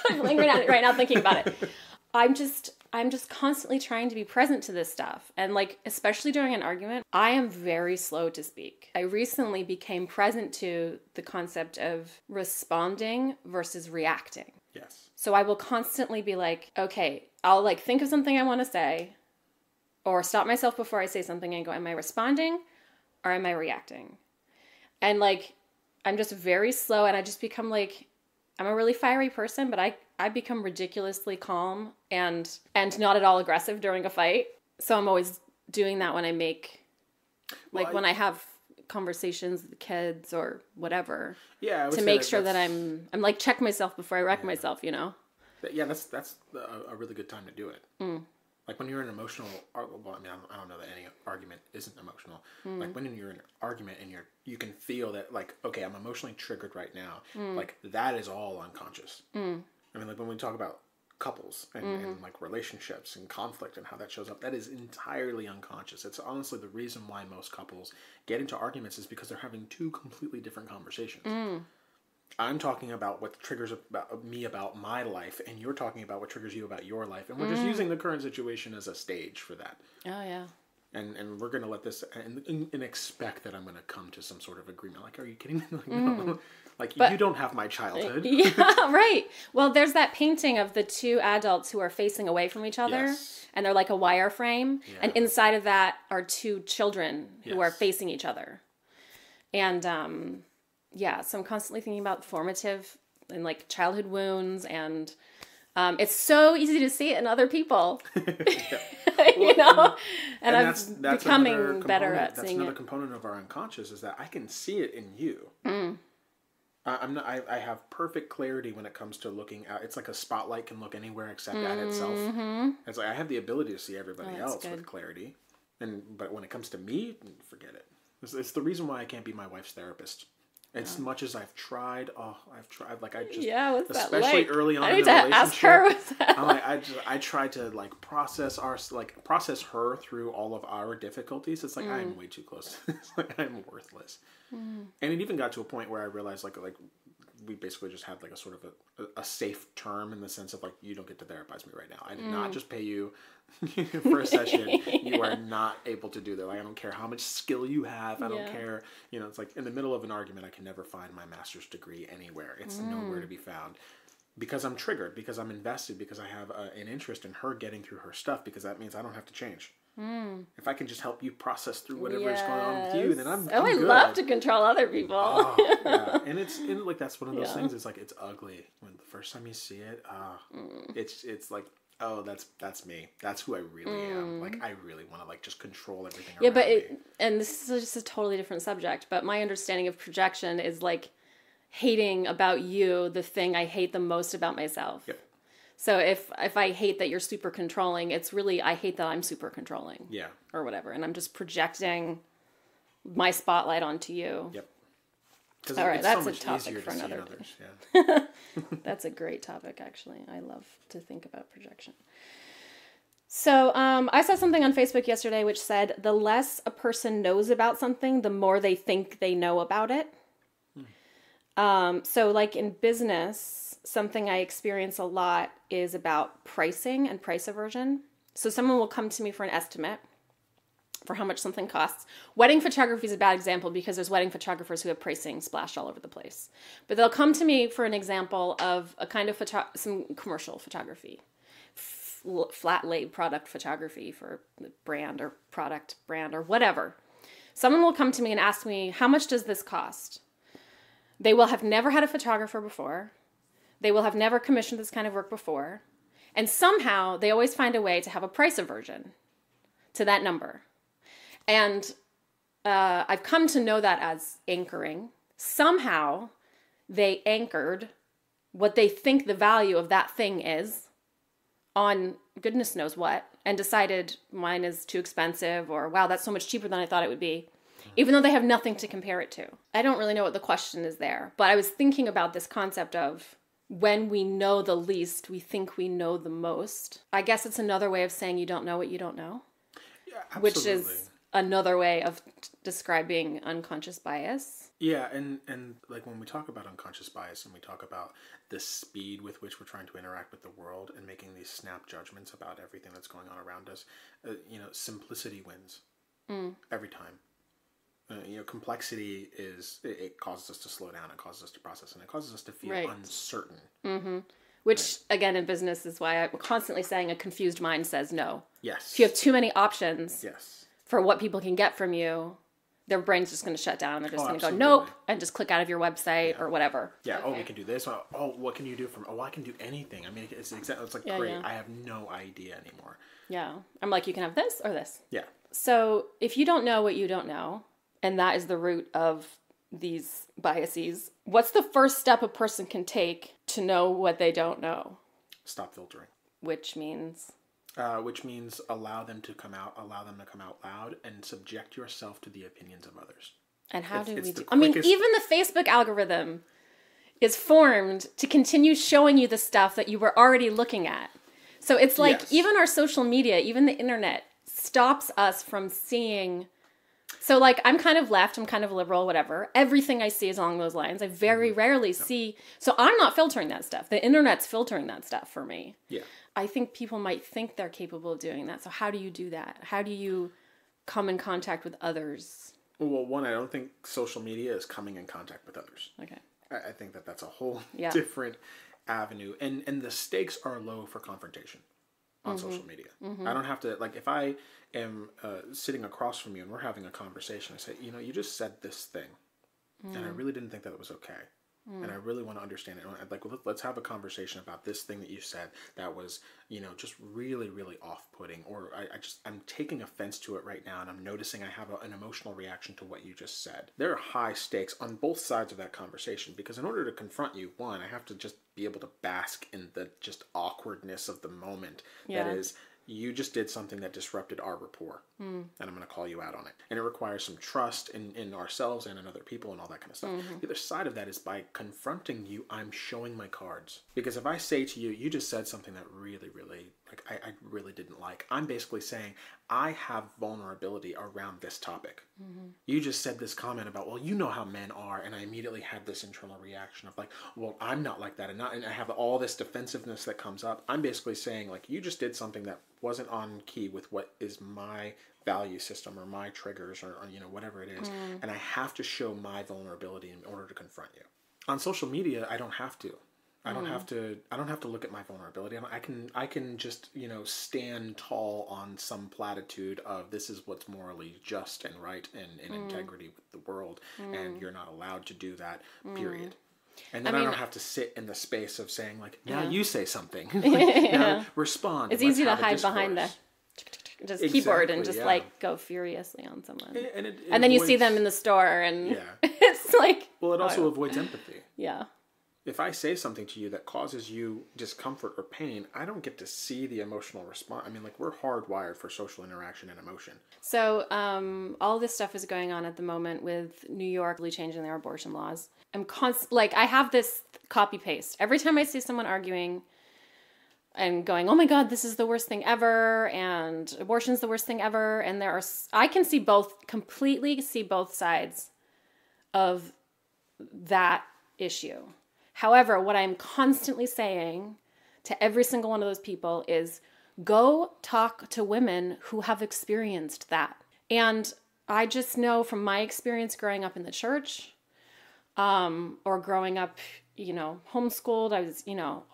I'm angry right now thinking about it. I'm just constantly trying to be present to this stuff. And like, especially during an argument, I am very slow to speak. I recently became present to the concept of responding versus reacting. Yes. So I will constantly be like, okay, I'll like think of something I want to say or stop myself before I say something and go, am I responding or am I reacting? And like, I'm just very slow and I just become like, I'm a really fiery person, but I become ridiculously calm and not at all aggressive during a fight. So I'm always doing that when I when I have conversations with the kids or whatever. Yeah, to make sure that I'm like check myself before I wreck myself, Yeah, that's a really good time to do it. Like when you're in an emotional, I don't know that any argument isn't emotional. Like when you're in an argument and you can feel that like, okay, I'm emotionally triggered right now. Like that is all unconscious. I mean, like when we talk about couples and like relationships and conflict and how that shows up, that is entirely unconscious. It's honestly the reason why most couples get into arguments is because they're having two completely different conversations. I'm talking about what triggers about my life, and you're talking about what triggers you about your life, and we're just using the current situation as a stage for that. Oh yeah. And we're gonna let this and expect that I'm gonna come to some sort of agreement. Like, are you kidding me? Like, no. Like, you don't have my childhood. Yeah, right. Well, there's that painting of the two adults who are facing away from each other, and they're like a wireframe, and inside of that are two children who are facing each other, and so I'm constantly thinking about formative and like childhood wounds, and it's so easy to see it in other people, and that's becoming better at seeing it. That's another component of our unconscious is that I can see it in you. I have perfect clarity when it comes to looking out. It's like a spotlight can look anywhere except at itself. It's like I have the ability to see everybody else with clarity, but when it comes to me, forget it. It's the reason why I can't be my wife's therapist. As much as I've tried, like I just, what's especially that like? really on I in need the to relationship. ask her what's that. I'm like, I tried to like process her through all of our difficulties. It's like I'm way too close. It's like I'm worthless. And it even got to a point where I realized like we basically just had like a sort of a safe term in the sense of like, you don't get to therapize me right now. I did not just pay you for a session. You are not able to do that. Like, I don't care how much skill you have. I don't care. It's like in the middle of an argument, I can never find my master's degree anywhere. It's nowhere to be found. Because I'm triggered, because I'm invested, because I have an interest in her getting through her stuff, because that means I don't have to change. If I can just help you process through whatever is going on with you, then I'm good. I love to control other people. And like that's one of those things. It's like it's ugly when the first time you see it. It's like Oh, that's me. That's who I really am. Like, I really want to, like, just control everything Yeah, around but me. and this is just a totally different subject, but my understanding of projection is like hating about you the thing I hate the most about myself. Yep. So if I hate that you're super controlling, it's really I hate that I'm super controlling. Yeah. Or whatever, and I'm just projecting my spotlight onto you. Yep. 'Cause All right, it's that's so a much topic easier for to see in another others. day. Yeah. That's a great topic, actually. I love to think about projection. So I saw something on Facebook yesterday which said the less a person knows about something, the more they think they know about it. So like in business, something I experience a lot is about pricing and price aversion. So someone will come to me for an estimate for how much something costs. Wedding photography is a bad example because there's wedding photographers who have pricing splashed all over the place. But they'll come to me for an example of a kind of some commercial photography, flat lay product photography for the brand or product brand or whatever. Someone will come to me and ask me, how much does this cost? They will have never had a photographer before. They will have never commissioned this kind of work before. And somehow they always find a way to have a price aversion to that number. And I've come to know that as anchoring. Somehow they anchored what they think the value of that thing is on goodness knows what, and decided mine is too expensive, or wow, that's so much cheaper than I thought it would be, even though they have nothing to compare it to. I don't really know what the question is there, but I was thinking about this concept of when we know the least, we think we know the most. I guess it's another way of saying you don't know what you don't know. Yeah, absolutely. Which is another way of describing unconscious bias. Yeah, and like when we talk about unconscious bias and we talk about the speed with which we're trying to interact with the world and making these snap judgments about everything that's going on around us, simplicity wins every time. Complexity it causes us to slow down, it causes us to process, and it causes us to feel uncertain. Mm-hmm. Which, again, in business is why I'm constantly saying a confused mind says no. Yes. If you have too many options yes. for what people can get from you, their brain's just going to shut down. They're just going to go, absolutely. nope, and just click out of your website or whatever. Yeah, okay. We can do this. Oh, what can you do from... Oh, I can do anything. I mean, it's like, great. Yeah. I have no idea anymore. Yeah. I'm like, you can have this or this. Yeah. So if you don't know what you don't know, and that is the root of these biases, what's the first step a person can take to know what they don't know? Stop filtering. Which means allow them to come out loud and subject yourself to the opinions of others. And how do we do? I mean, even the Facebook algorithm is formed to continue showing you the stuff that you were already looking at. So it's like even our social media, even the internet stops us from seeing. So like I'm kind of left, I'm kind of liberal, whatever. Everything I see is along those lines. I very rarely see. So I'm not filtering that stuff. The internet's filtering that stuff for me. Yeah. I think people might think they're capable of doing that. So how do you do that? How do you come in contact with others? Well, one, I don't think social media is coming in contact with others. Okay. I think that's a whole different avenue. And the stakes are low for confrontation on social media. I don't have to, like, if I am sitting across from you and we're having a conversation, I say, you just said this thing. And I really didn't think that it was okay. And I really want to understand it. Like, let's have a conversation about this thing that you said that was, just really, really off-putting. Or I'm taking offense to it right now, and I'm noticing I have an emotional reaction to what you just said. There are high stakes on both sides of that conversation, because in order to confront you, one, I have to just be able to bask in the just awkwardness of the moment. Yeah. That is, you just did something that disrupted our rapport, and I'm going to call you out on it. And it requires some trust in ourselves and in other people and all that kind of stuff. The other side of that is by confronting you, I'm showing my cards. Because if I say to you, you just said something that really, really, I really didn't like, I'm basically saying, I have vulnerability around this topic. You just said this comment about, well, you know how men are, and I immediately had this internal reaction of like, well, I'm not like that, and I have all this defensiveness that comes up. I'm basically saying, like, you just did something that wasn't on key with what is my value system or my triggers or whatever it is, and I have to show my vulnerability in order to confront you. On social media, I don't have to. I don't have to look at my vulnerability. I can just, stand tall on some platitude of this is what's morally just and right and in integrity with the world, and you're not allowed to do that, period. And then I don't have to sit in the space of saying like, now you say something. Yeah. Now respond. It's easy to hide behind the keyboard and just like go furiously on someone. And then you see them in the store and it's like... Well, it also avoids empathy. Yeah. If I say something to you that causes you discomfort or pain, I don't get to see the emotional response. I mean, like, we're hardwired for social interaction and emotion. So all this stuff is going on at the moment with New York really changing their abortion laws. I have this copy paste. Every time I see someone arguing and going, oh my God, this is the worst thing ever, and abortion's the worst thing ever, and I can completely see both sides of that issue. However, what I'm constantly saying to every single one of those people is go talk to women who have experienced that. And I just know from my experience growing up in the church, or growing up, homeschooled, I was,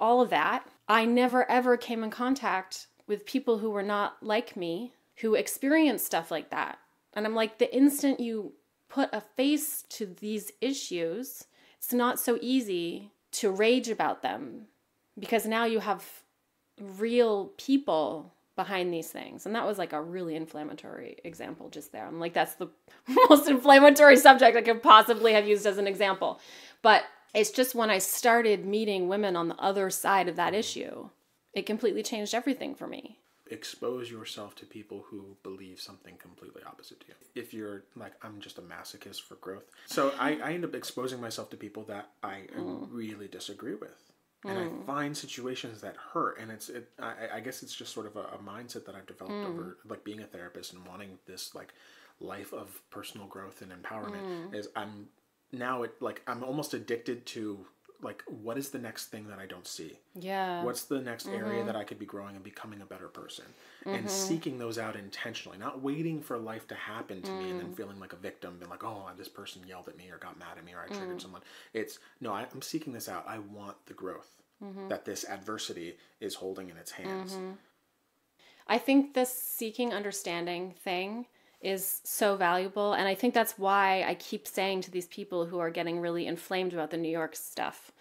all of that. I never ever came in contact with people who were not like me, who experienced stuff like that. And I'm like, the instant you put a face to these issues, it's not so easy to rage about them because now you have real people behind these things. And that was like a really inflammatory example just there. I'm like, that's the most inflammatory subject I could possibly have used as an example. But it's just when I started meeting women on the other side of that issue, it completely changed everything for me. Expose yourself to people who believe something completely opposite to you. If you're like, I'm just a masochist for growth. So I end up exposing myself to people that I really disagree with. And I find situations that hurt. And I guess it's just sort of a mindset that I've developed over like being a therapist and wanting this like life of personal growth and empowerment is I'm almost addicted to like, what is the next thing that I don't see? Yeah. What's the next area that I could be growing and becoming a better person? And seeking those out intentionally, not waiting for life to happen to me and then feeling like a victim, being like, oh, this person yelled at me or got mad at me or I triggered someone. I'm seeking this out. I want the growth that this adversity is holding in its hands. I think this seeking understanding thing is so valuable. And I think that's why I keep saying to these people who are getting really inflamed about the New York stuff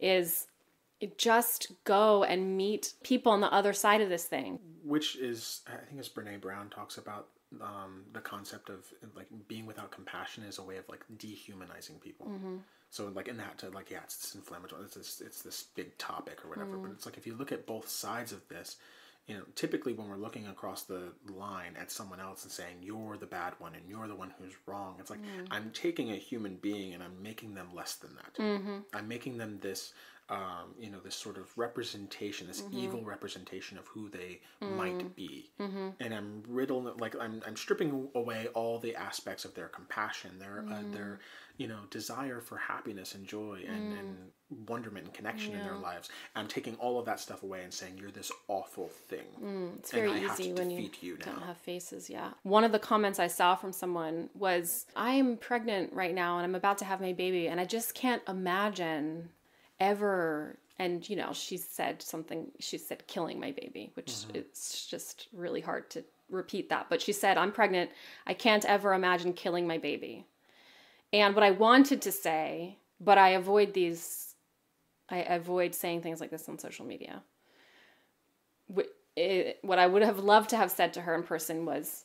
is just go and meet people on the other side of this thing. Which is, I think as Brene Brown talks about the concept of like being without compassion is a way of like dehumanizing people. So like in that, it's this inflammatory, it's this big topic or whatever. But it's like, if you look at both sides of this, typically when we're looking across the line at someone else and saying, you're the bad one and you're the one who's wrong, it's like, I'm taking a human being and I'm making them less than that. I'm making them this, this sort of representation, this evil representation of who they might be. And I'm I'm stripping away all the aspects of their compassion, their desire for happiness and joy and wonderment and connection in their lives. I'm taking all of that stuff away and saying, you're this awful thing. It's very easy when you don't have faces. Yeah. One of the comments I saw from someone was, I'm pregnant right now and I'm about to have my baby and I just can't imagine ever. And, she said killing my baby, which it's just really hard to repeat that. But she said, I'm pregnant. I can't ever imagine killing my baby. And what I wanted to say, but I avoid saying things like this on social media. What I would have loved to have said to her in person was,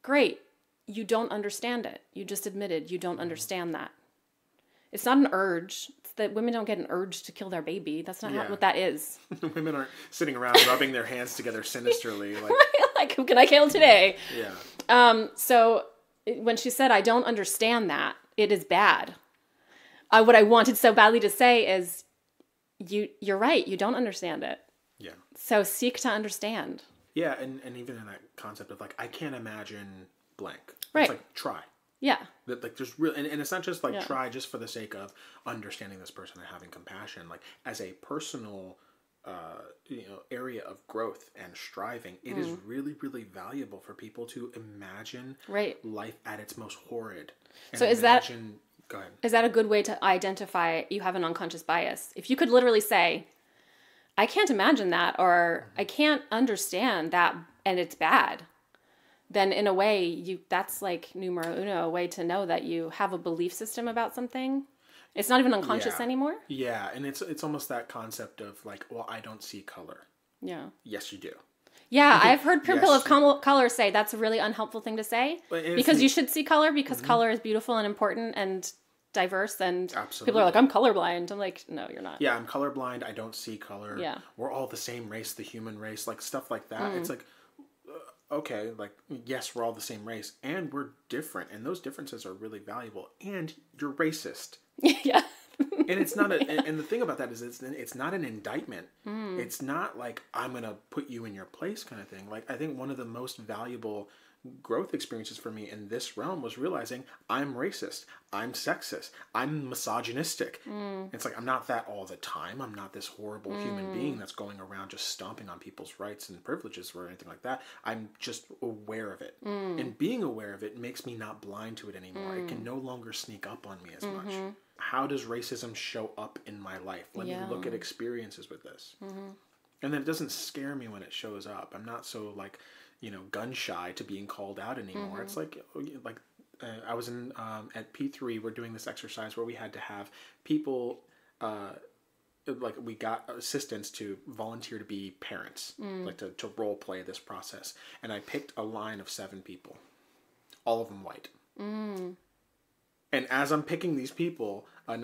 great, you don't understand it. You just admitted you don't understand that. It's not an urge. It's that women don't get an urge to kill their baby. That's not what that is. Women aren't sitting around rubbing their hands together sinisterly. Like, who can I kill today? Yeah. So when she said, I don't understand that, it is bad. What I wanted so badly to say is, you're right, you don't understand it. Yeah. So seek to understand. Yeah, and even in that concept of like, I can't imagine blank. Right. It's like, try. Yeah. That like there's real, and it's not just like try just for the sake of understanding this person and having compassion. Like as a personal area of growth and striving, it is really, really valuable for people to imagine life at its most horrid. And so go ahead. Is that a good way to identify you have an unconscious bias? If you could literally say, I can't imagine that, or I can't understand that, and it's bad, then in a way, that's like numero uno, a way to know that you have a belief system about something It's not even unconscious Yeah. anymore. Yeah, and it's almost that concept of like, well, I don't see color. Yeah. Yes, you do. Yeah, I've heard people Yes. of color say that's a really unhelpful thing to say But it's- because you should see color because color is beautiful and important and diverse, and people Absolutely. are like, I'm colorblind. I'm like, no, you're not. Yeah, I'm colorblind. I don't see color. Yeah. We're all the same race, the human race, like stuff like that. It's like, okay, like, yes, we're all the same race, and we're different, and those differences are really valuable, and you're racist. Yeah. And it's not and the thing about that is it's not an indictment. It's not like, I'm going to put you in your place kind of thing. Like, I think one of the most valuable growth experiences for me in this realm was realizing I'm racist, I'm sexist, I'm misogynistic. It's like, I'm not that all the time. I'm not this horrible human being that's going around just stomping on people's rights and privileges or anything like that. I'm just aware of it. And being aware of it makes me not blind to it anymore. It can no longer sneak up on me as much. How does racism show up in my life? Let me look at experiences with this. And then it doesn't scare me when it shows up. I'm not so like, gun shy to being called out anymore. It's like I was in at P3. We're doing this exercise where we had to have people like, we got assistants to volunteer to be parents, like to role play this process. And I picked a line of 7 people, all of them white. And as I'm picking these people, a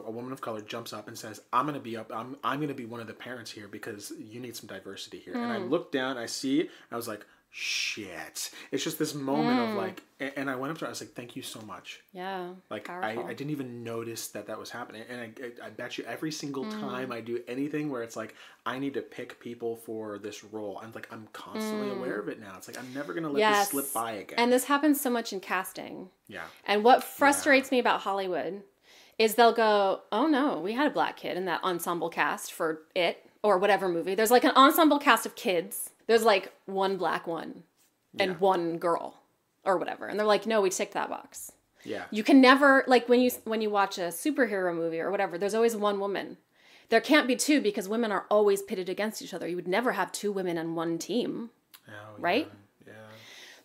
woman of color jumps up and says, I'm going to be one of the parents here because you need some diversity here. And I look down, I see it, I was like, shit. It's just this moment of like, and I went up to her, I was like, thank you so much. Yeah. Like, I didn't even notice that was happening. And I bet you every single time I do anything where it's like, I need to pick people for this role, I'm constantly aware of it now. It's like, I'm never going to let this slip by again. And this happens so much in casting. Yeah. And what frustrates me about Hollywood is they'll go, oh no, we had a black kid in that ensemble cast for It or whatever movie. There's like an ensemble cast of kids. There's like one black one and one girl or whatever. And they're like, no, we ticked that box. Yeah. You can never, like when you watch a superhero movie or whatever, there's always one woman. There can't be 2 because women are always pitted against each other. You would never have 2 women on one team. Oh, right? Yeah.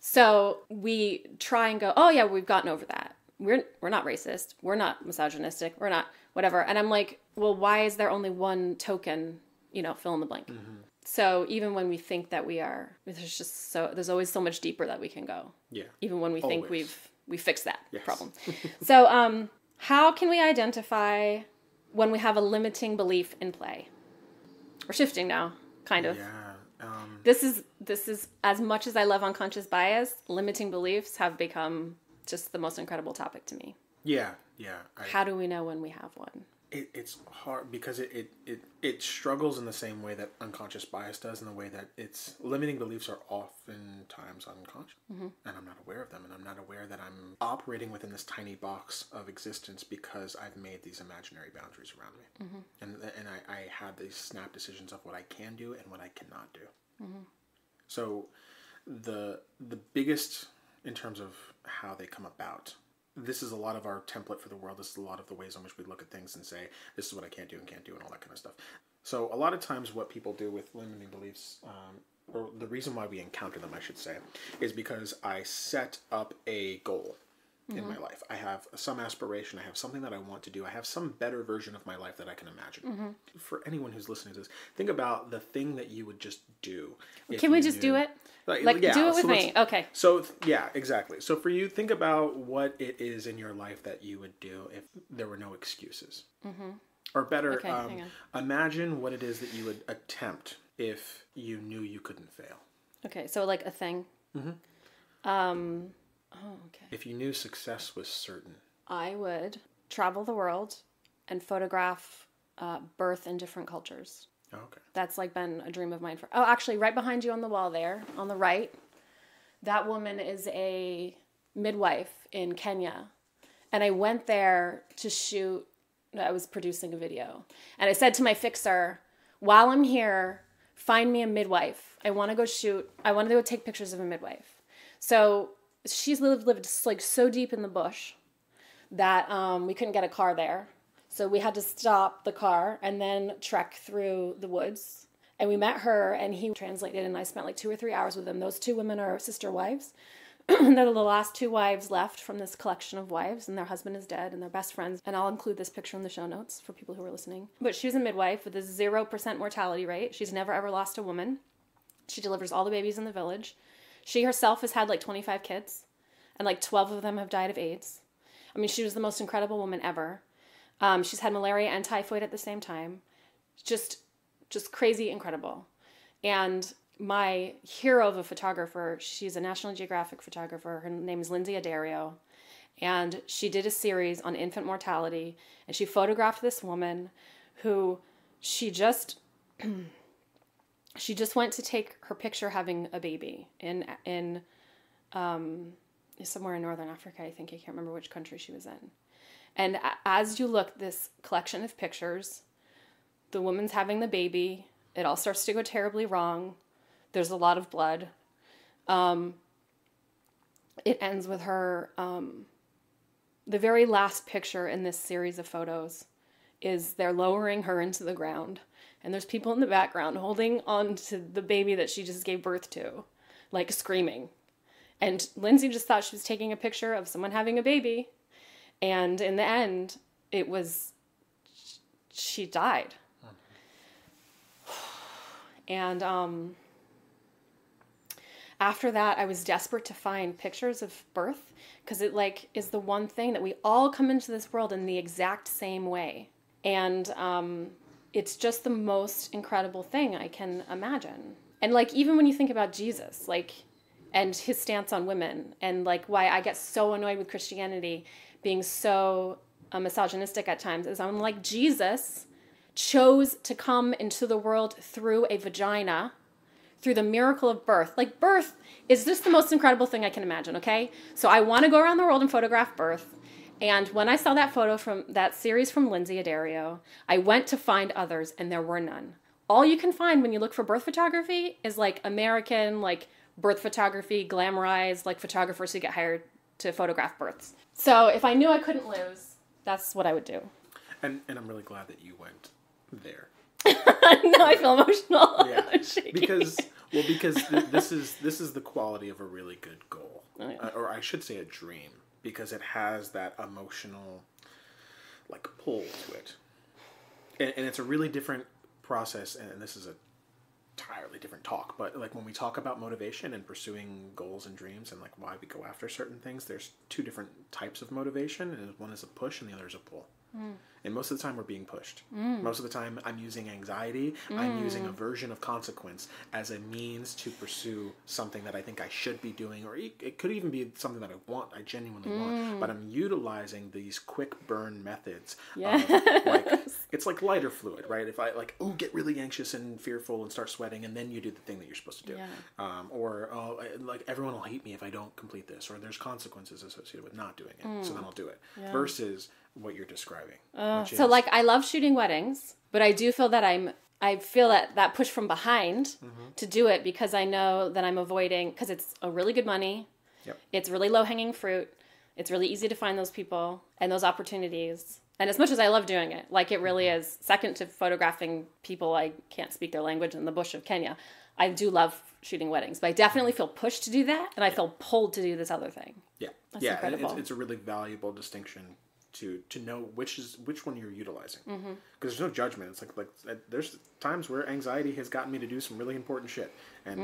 So we try and go, oh yeah, we've gotten over that. We're not racist. We're not misogynistic. We're not whatever. And I'm like, well, why is there only one token, fill in the blank? So even when we think that we are, there's always so much deeper that we can go. Yeah. Even when we think we fixed that problem. Yes. So how can we identify when we have a limiting belief in play? We're shifting now, kind of. Yeah. This is as much as I love unconscious bias, limiting beliefs have become just the most incredible topic to me. Yeah. How do we know when we have one? It's hard because it struggles in the same way that unconscious bias does, in the way that its limiting beliefs are oftentimes unconscious, and I'm not aware of them, and I'm not aware that I'm operating within this tiny box of existence because I've made these imaginary boundaries around me, and I have these snap decisions of what I can do and what I cannot do. So the biggest, in terms of how they come about, this is a lot of our template for the world. This is a lot of the ways in which we look at things and say, this is what I can't do and all that kind of stuff. So a lot of times what people do with limiting beliefs, or the reason why we encounter them, I should say, is because I set up a goal in my life. I have some aspiration. I have something that I want to do. I have some better version of my life that I can imagine. For anyone who's listening to this, think about the thing that you would just do. Can we just do it? Do it with me. Okay. So, yeah, exactly. So for you, think about what it is in your life that you would do if there were no excuses. Or better, imagine what it is that you would attempt if you knew you couldn't fail. Okay, so like a thing. Okay. If you knew success was certain. I would travel the world and photograph birth in different cultures. Okay. That's like been a dream of mine for. Oh, actually, right behind you on the wall there, on the right, that woman is a midwife in Kenya, and I went there to shoot. I was producing a video, and I said to my fixer, "While I'm here, find me a midwife. I want to go shoot. I want to go take pictures of a midwife." So she's lived like so deep in the bush that we couldn't get a car there. So we had to stop the car and then trek through the woods. And we met her, and he translated, and I spent like 2 or 3 hours with them. Those 2 women are sister wives. They're the last two wives left from this collection of wives, and their husband is dead, and they're best friends. And I'll include this picture in the show notes for people who are listening. But she was a midwife with a 0% mortality rate. She's never ever lost a woman. She delivers all the babies in the village. She herself has had like 25 kids, and like 12 of them have died of AIDS. I mean, she was the most incredible woman ever. She's had malaria and typhoid at the same time. Just crazy incredible. And my hero of a photographer, she's a National Geographic photographer. Her name is Lindsay Addario. And she did a series on infant mortality. And she photographed this woman who she just went to take her picture having a baby in somewhere in Northern Africa, I think. I can't remember which country she was in. And as you look, this collection of pictures, the woman's having the baby. It all starts to go terribly wrong. There's a lot of blood. It ends with her, the very last picture in this series of photos is they're lowering her into the ground. And there's people in the background holding on to the baby that she just gave birth to, like screaming. And Lindsay just thought she was taking a picture of someone having a baby. And in the end, she died. And after that, I was desperate to find pictures of birth because it like is the one thing that we all come into this world in the exact same way. And it's just the most incredible thing I can imagine. And like even when you think about Jesus, like, and his stance on women, and like why I get so annoyed with Christianity being so misogynistic at times, is I'm like, Jesus chose to come into the world through a vagina, through the miracle of birth. Like, birth is just the most incredible thing I can imagine, okay? So I want to go around the world and photograph birth. And when I saw that photo from that series from Lindsay Addario, I went to find others, and there were none. All you can find when you look for birth photography is like American, like birth photography, glamorized, like photographers who get hired to photograph births. So if I knew I couldn't lose, that's what I would do. And I'm really glad that you went there. Now I feel emotional. Yeah, I'm shaking. because this is the quality of a really good goal, or I should say a dream, because it has that emotional like pull to it, and it's a really different process. And this is a entirely different talk, but like when we talk about motivation and pursuing goals and dreams and like why we go after certain things, there's two different types of motivation, and one is a push and the other is a pull. And most of the time we're being pushed. Most of the time I'm using anxiety, I'm using aversion of consequence as a means to pursue something that I think I should be doing, or it could even be something that I genuinely want, but I'm utilizing these quick burn methods. Yes. Like, it's like lighter fluid, right? If I like, get really anxious and fearful and start sweating, and then you do the thing that you're supposed to do. Yeah. Or like everyone will hate me if I don't complete this, or there's consequences associated with not doing it, so then I'll do it. Yeah. Versus what you're describing. So like I love shooting weddings, but I do feel that I feel that push from behind to do it, because I know that I'm avoiding, because it's a really good money. Yep. It's really low hanging fruit. It's really easy to find those people and those opportunities. And as much as I love doing it, like it really is second to photographing people I can't speak their language in the bush of Kenya. I do love shooting weddings, but I definitely feel pushed to do that, and I feel pulled to do this other thing. Yeah. That's incredible. It's a really valuable distinction to know which one you're utilizing, because there's no judgment. It's like there's times where anxiety has gotten me to do some really important shit, and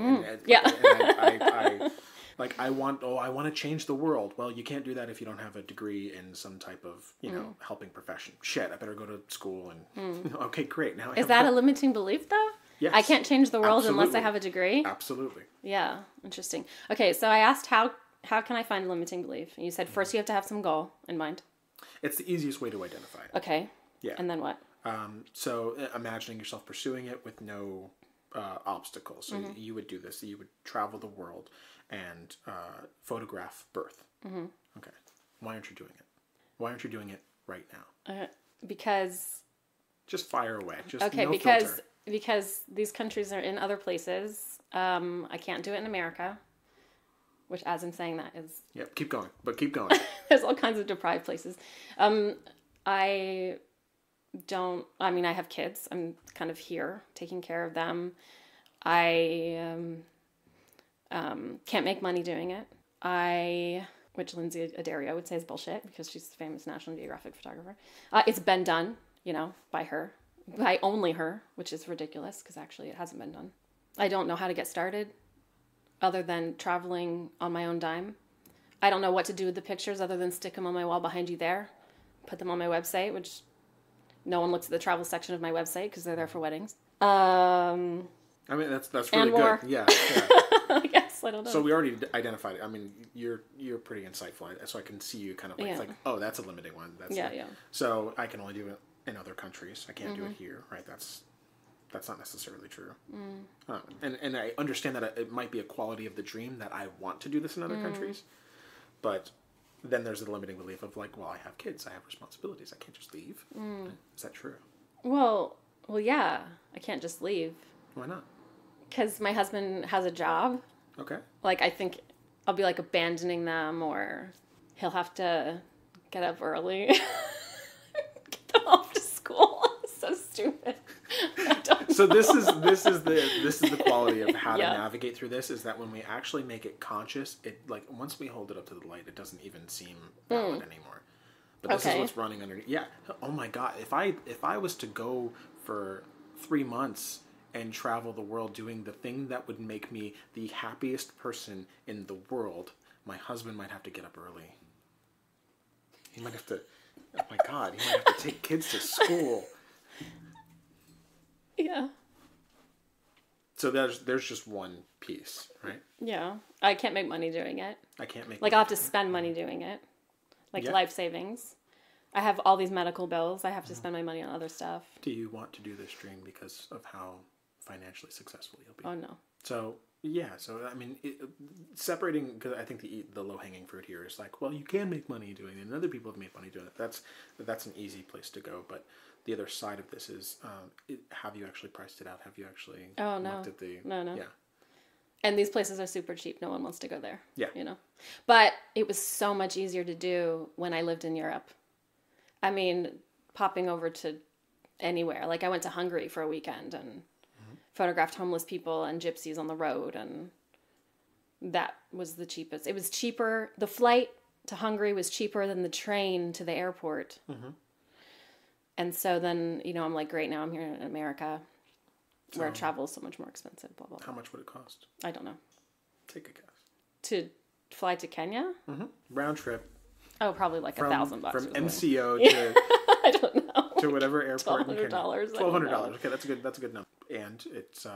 I want to change the world. Well, you can't do that if you don't have a degree in some type of helping profession. Shit, I better go to school and okay, great. Now is that a limiting belief though? Yes. I can't change the world unless I have a degree. Absolutely. Yeah, interesting. Okay, so I asked how can I find a limiting belief, and you said first you have to have some goal in mind. It's the easiest way to identify it. Okay. Yeah. And then what? So imagining yourself pursuing it with no obstacles. So you would do this. You would travel the world and photograph birth. Okay. Why aren't you doing it? Why aren't you doing it right now? Because... Just fire away. Just okay, no because filter. These countries are in other places. I can't do it in America. Which, as I'm saying that, is... Yep, keep going. But keep going. There's all kinds of deprived places. I have kids. I'm kind of here, taking care of them. I can't make money doing it. which Lindsay Addario would say is bullshit because she's a famous National Geographic photographer. It's been done, by her, by only her, which is ridiculous because actually it hasn't been done. I don't know how to get started other than traveling on my own dime. I don't know what to do with the pictures other than stick them on my wall behind you there, put them on my website, which no one looks at the travel section of my website because they're there for weddings. I mean, that's really good. Yeah. I guess, I don't know. So we already identified it. I mean, you're pretty insightful, so I can see you kind of like, oh, that's a limiting one. Yeah. So I can only do it in other countries. I can't do it here, right? That's not necessarily true. And I understand that it might be a quality of the dream that I want to do this in other countries, but then there's the limiting belief of like, well, I have kids, I have responsibilities, I can't just leave. Is that true? Well, yeah, I can't just leave. Why not? Because my husband has a job. Okay. Like, I think I'll be like abandoning them, or he'll have to get up early, get them off to school. So stupid. So this is the quality of how to navigate through this, is that when we actually make it conscious, it like once we hold it up to the light, it doesn't even seem valid anymore. But this is what's running underneath. Yeah. Oh my God. If I was to go for 3 months and travel the world doing the thing that would make me the happiest person in the world, my husband might have to get up early. He might have to. Oh my God. He might have to take kids to school. Yeah. So there's just one piece, right? Yeah. I can't make money doing it. I can't make like, I'll have to spend money doing it. Like life savings. I have all these medical bills. I have to spend my money on other stuff. Do you want to do this dream because of how financially successful you'll be? Oh, no. So, yeah. So, I mean, separating, because I think the low-hanging fruit here is like, well, you can make money doing it, and other people have made money doing it. That's an easy place to go. But the other side of this is, have you actually priced it out? Have you actually looked at the... No. Yeah. And these places are super cheap. No one wants to go there. Yeah. But it was so much easier to do when I lived in Europe. I mean, popping over to anywhere. Like, I went to Hungary for a weekend and photographed homeless people and gypsies on the road, and that was the cheapest. It was cheaper. The flight to Hungary was cheaper than the train to the airport. And so then, I'm like, great, now I'm here in America, where travel is so much more expensive, blah, blah, blah. How much would it cost? I don't know. Take a guess. To fly to Kenya? Round trip. Oh, probably like $1,000 from MCO to I don't know, to whatever airport in Kenya. $1,200. $1,200. Okay, that's a good number. And it's so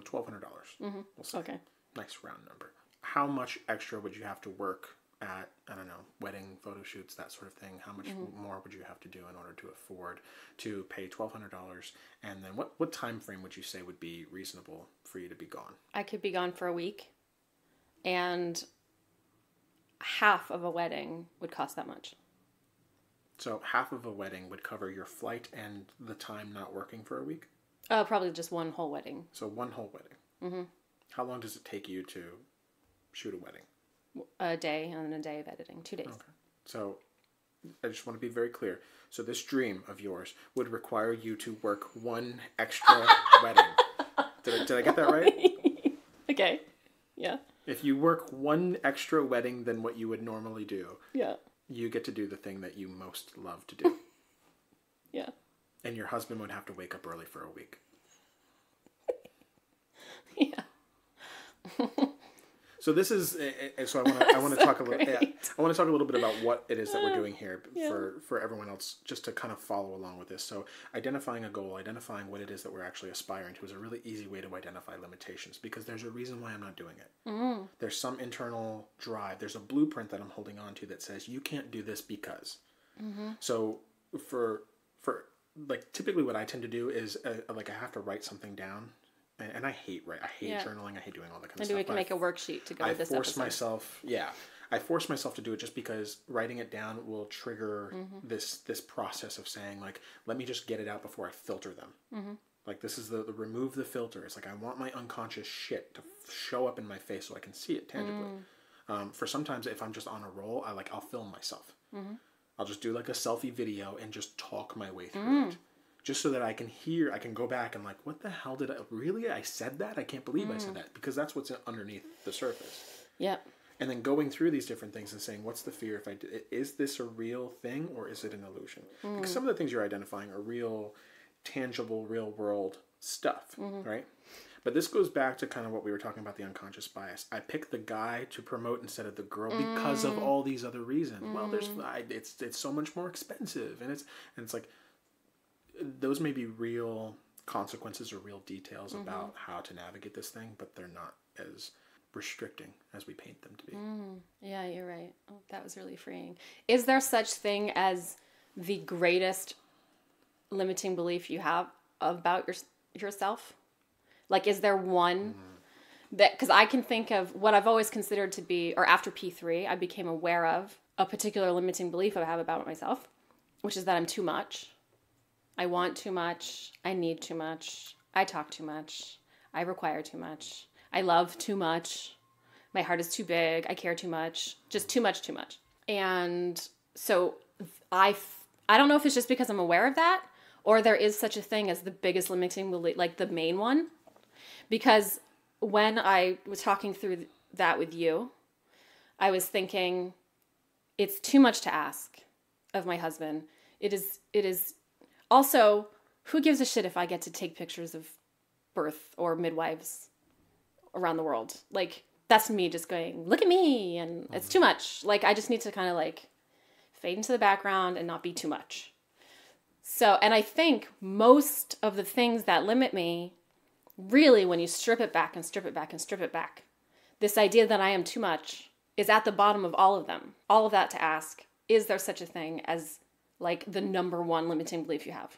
$1,200. We'll say. Okay. Nice round number. How much extra would you have to work at, I don't know, wedding photo shoots, that sort of thing? How much more would you have to do in order to afford to pay $1,200? And then what time frame would you say would be reasonable for you to be gone? I could be gone for a week, and half of a wedding would cost that much. So half of a wedding would cover your flight and the time not working for a week? Probably just one whole wedding. So one whole wedding. How long does it take you to shoot a wedding? A day, and then a day of editing. 2 days. Okay. So I just want to be very clear. So this dream of yours would require you to work one extra wedding. Did I get that right? Okay. Yeah. If you work one extra wedding than what you would normally do, you get to do the thing that you most love to do. Yeah. And your husband would have to wake up early for a week. Yeah. So this is so I want to talk a little. Yeah, I want to talk a little bit about what it is that we're doing here for everyone else, just to kind of follow along with this. So identifying a goal, identifying what it is that we're actually aspiring to, is a really easy way to identify limitations, because there's a reason why I'm not doing it. There's some internal drive. There's a blueprint that I'm holding on to that says you can't do this because. So for like, typically what I tend to do is like, I have to write something down. And I hate journaling. I hate doing all that kind of stuff. Maybe we can make a worksheet to go with this episode. I force myself to do it just because writing it down will trigger this process of saying, like, let me just get it out before I filter them. Like, this is the remove the filter. It's like, I want my unconscious shit to show up in my face so I can see it tangibly. For sometimes, if I'm just on a roll, I'll film myself. I'll just do like a selfie video and just talk my way through it. Just so that I can go back and like, what the hell I said that? I can't believe I said that, because that's what's underneath the surface. Yep. And then going through these different things and saying, what's the fear if I do, is this a real thing or is it an illusion? Because some of the things you're identifying are real, tangible, real world stuff, right? But this goes back to kind of what we were talking about, the unconscious bias. I picked the guy to promote instead of the girl because of all these other reasons. Well, it's so much more expensive, and it's like those may be real consequences or real details about how to navigate this thing, but they're not as restricting as we paint them to be. Yeah, you're right. Oh, that was really freeing. Is there such thing as the greatest limiting belief you have about yourself? Like, is there one that, because I can think of what I've always considered to be, or after P3, I became aware of a particular limiting belief I have about myself, which is that I'm too much. I want too much. I need too much. I talk too much. I require too much. I love too much. My heart is too big. I care too much. Just too much, too much. And so I don't know if it's just because I'm aware of that, or there is such a thing as the biggest limiting belief, like the main one. Because when I was talking through that with you, I was thinking it's too much to ask of my husband. It is also, who gives a shit if I get to take pictures of birth or midwives around the world? Like, that's me just going, look at me, and it's too much. Like, I just need to kind of like fade into the background and not be too much. So, and I think most of the things that limit me, really, when you strip it back and strip it back and strip it back, this idea that I am too much is at the bottom of all of them. All of that to ask, is there such a thing as like the number one limiting belief you have?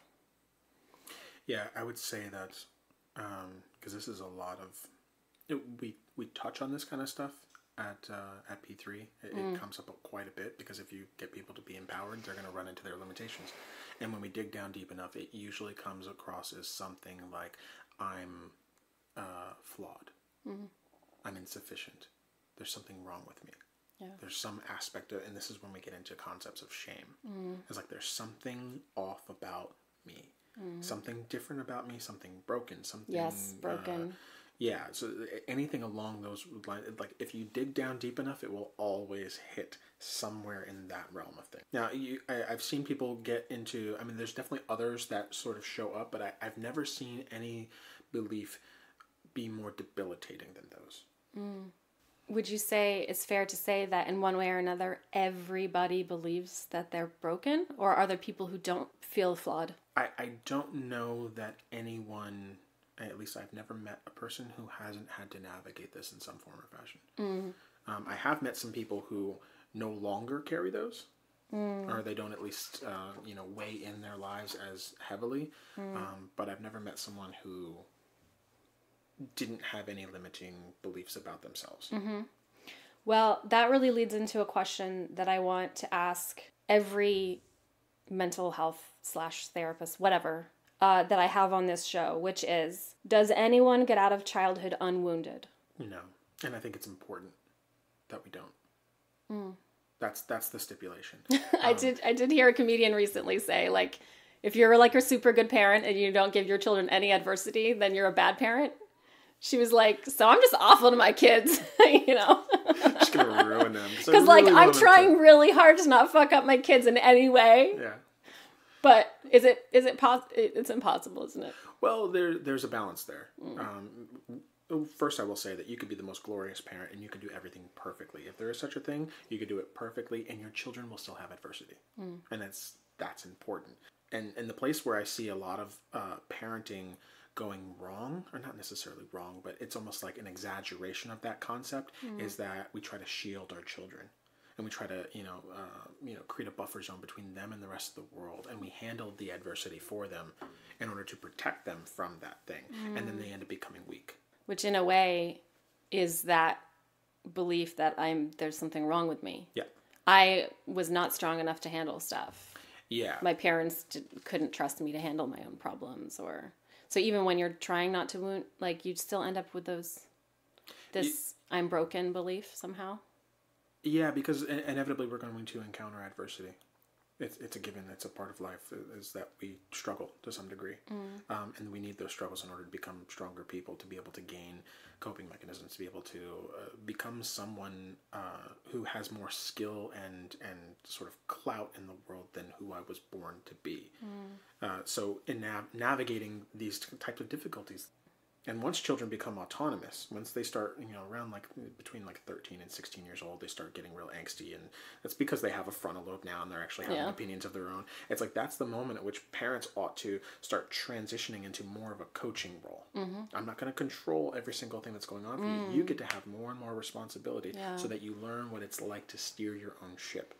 Yeah, I would say that, because this is a lot of, we touch on this kind of stuff at P3. It comes up quite a bit, because if you get people to be empowered, they're going to run into their limitations. And when we dig down deep enough, it usually comes across as something like, I'm flawed. I'm insufficient. There's something wrong with me. Yeah. There's some aspect of, and this is when we get into concepts of shame. It's like there's something off about me. Something different about me, something broken, something... Yes, broken. Yeah, so anything along those lines, like if you dig down deep enough, it will always hit somewhere in that realm of thing. Now, I've seen people get into, I mean, there's definitely others that sort of show up, but I've never seen any belief be more debilitating than those. Would you say it's fair to say that in one way or another, everybody believes that they're broken? Or are there people who don't feel flawed? I don't know that anyone... At least I've never met a person who hasn't had to navigate this in some form or fashion. I have met some people who no longer carry those, or they don't at least, weigh in their lives as heavily. But I've never met someone who didn't have any limiting beliefs about themselves. Well, that really leads into a question that I want to ask every mental health / therapist, whatever, that I have on this show, which is, does anyone get out of childhood unwounded? No. And I think it's important that we don't. That's the stipulation. I did hear a comedian recently say, like, if you're like a super good parent and you don't give your children any adversity, then you're a bad parent. She was like, so I'm just awful to my kids, Just gonna ruin them. Because really I'm trying really hard to not fuck up my kids in any way. Yeah. But it's impossible, isn't it? Well, there's a balance there. First, I will say that you could be the most glorious parent and you can do everything perfectly. If there is such a thing, you could do it perfectly and your children will still have adversity. And that's important. And the place where I see a lot of parenting going wrong, or not necessarily wrong, but it's almost like an exaggeration of that concept, is that we try to shield our children. And we try to, create a buffer zone between them and the rest of the world. And we handle the adversity for them in order to protect them from that thing. And then they end up becoming weak. Which in a way is that belief that there's something wrong with me. Yeah. I was not strong enough to handle stuff. Yeah. My parents couldn't trust me to handle my own problems. So even when you're trying not to wound, like, you still end up with I'm broken belief somehow. Yeah, because inevitably we're going to encounter adversity. it's a given. It's a part of life, is that we struggle to some degree. And we need those struggles in order to become stronger people, to be able to gain coping mechanisms, to be able to become someone who has more skill and sort of clout in the world than who I was born to be. So in navigating these types of difficulties, and once children become autonomous, once they start, around between 13 and 16 years old, they start getting real angsty, and that's because they have a frontal lobe now and they're actually having opinions of their own. It's like that's the moment at which parents ought to start transitioning into more of a coaching role. I'm not going to control every single thing that's going on for you. You get to have more and more responsibility so that you learn what it's like to steer your own ship.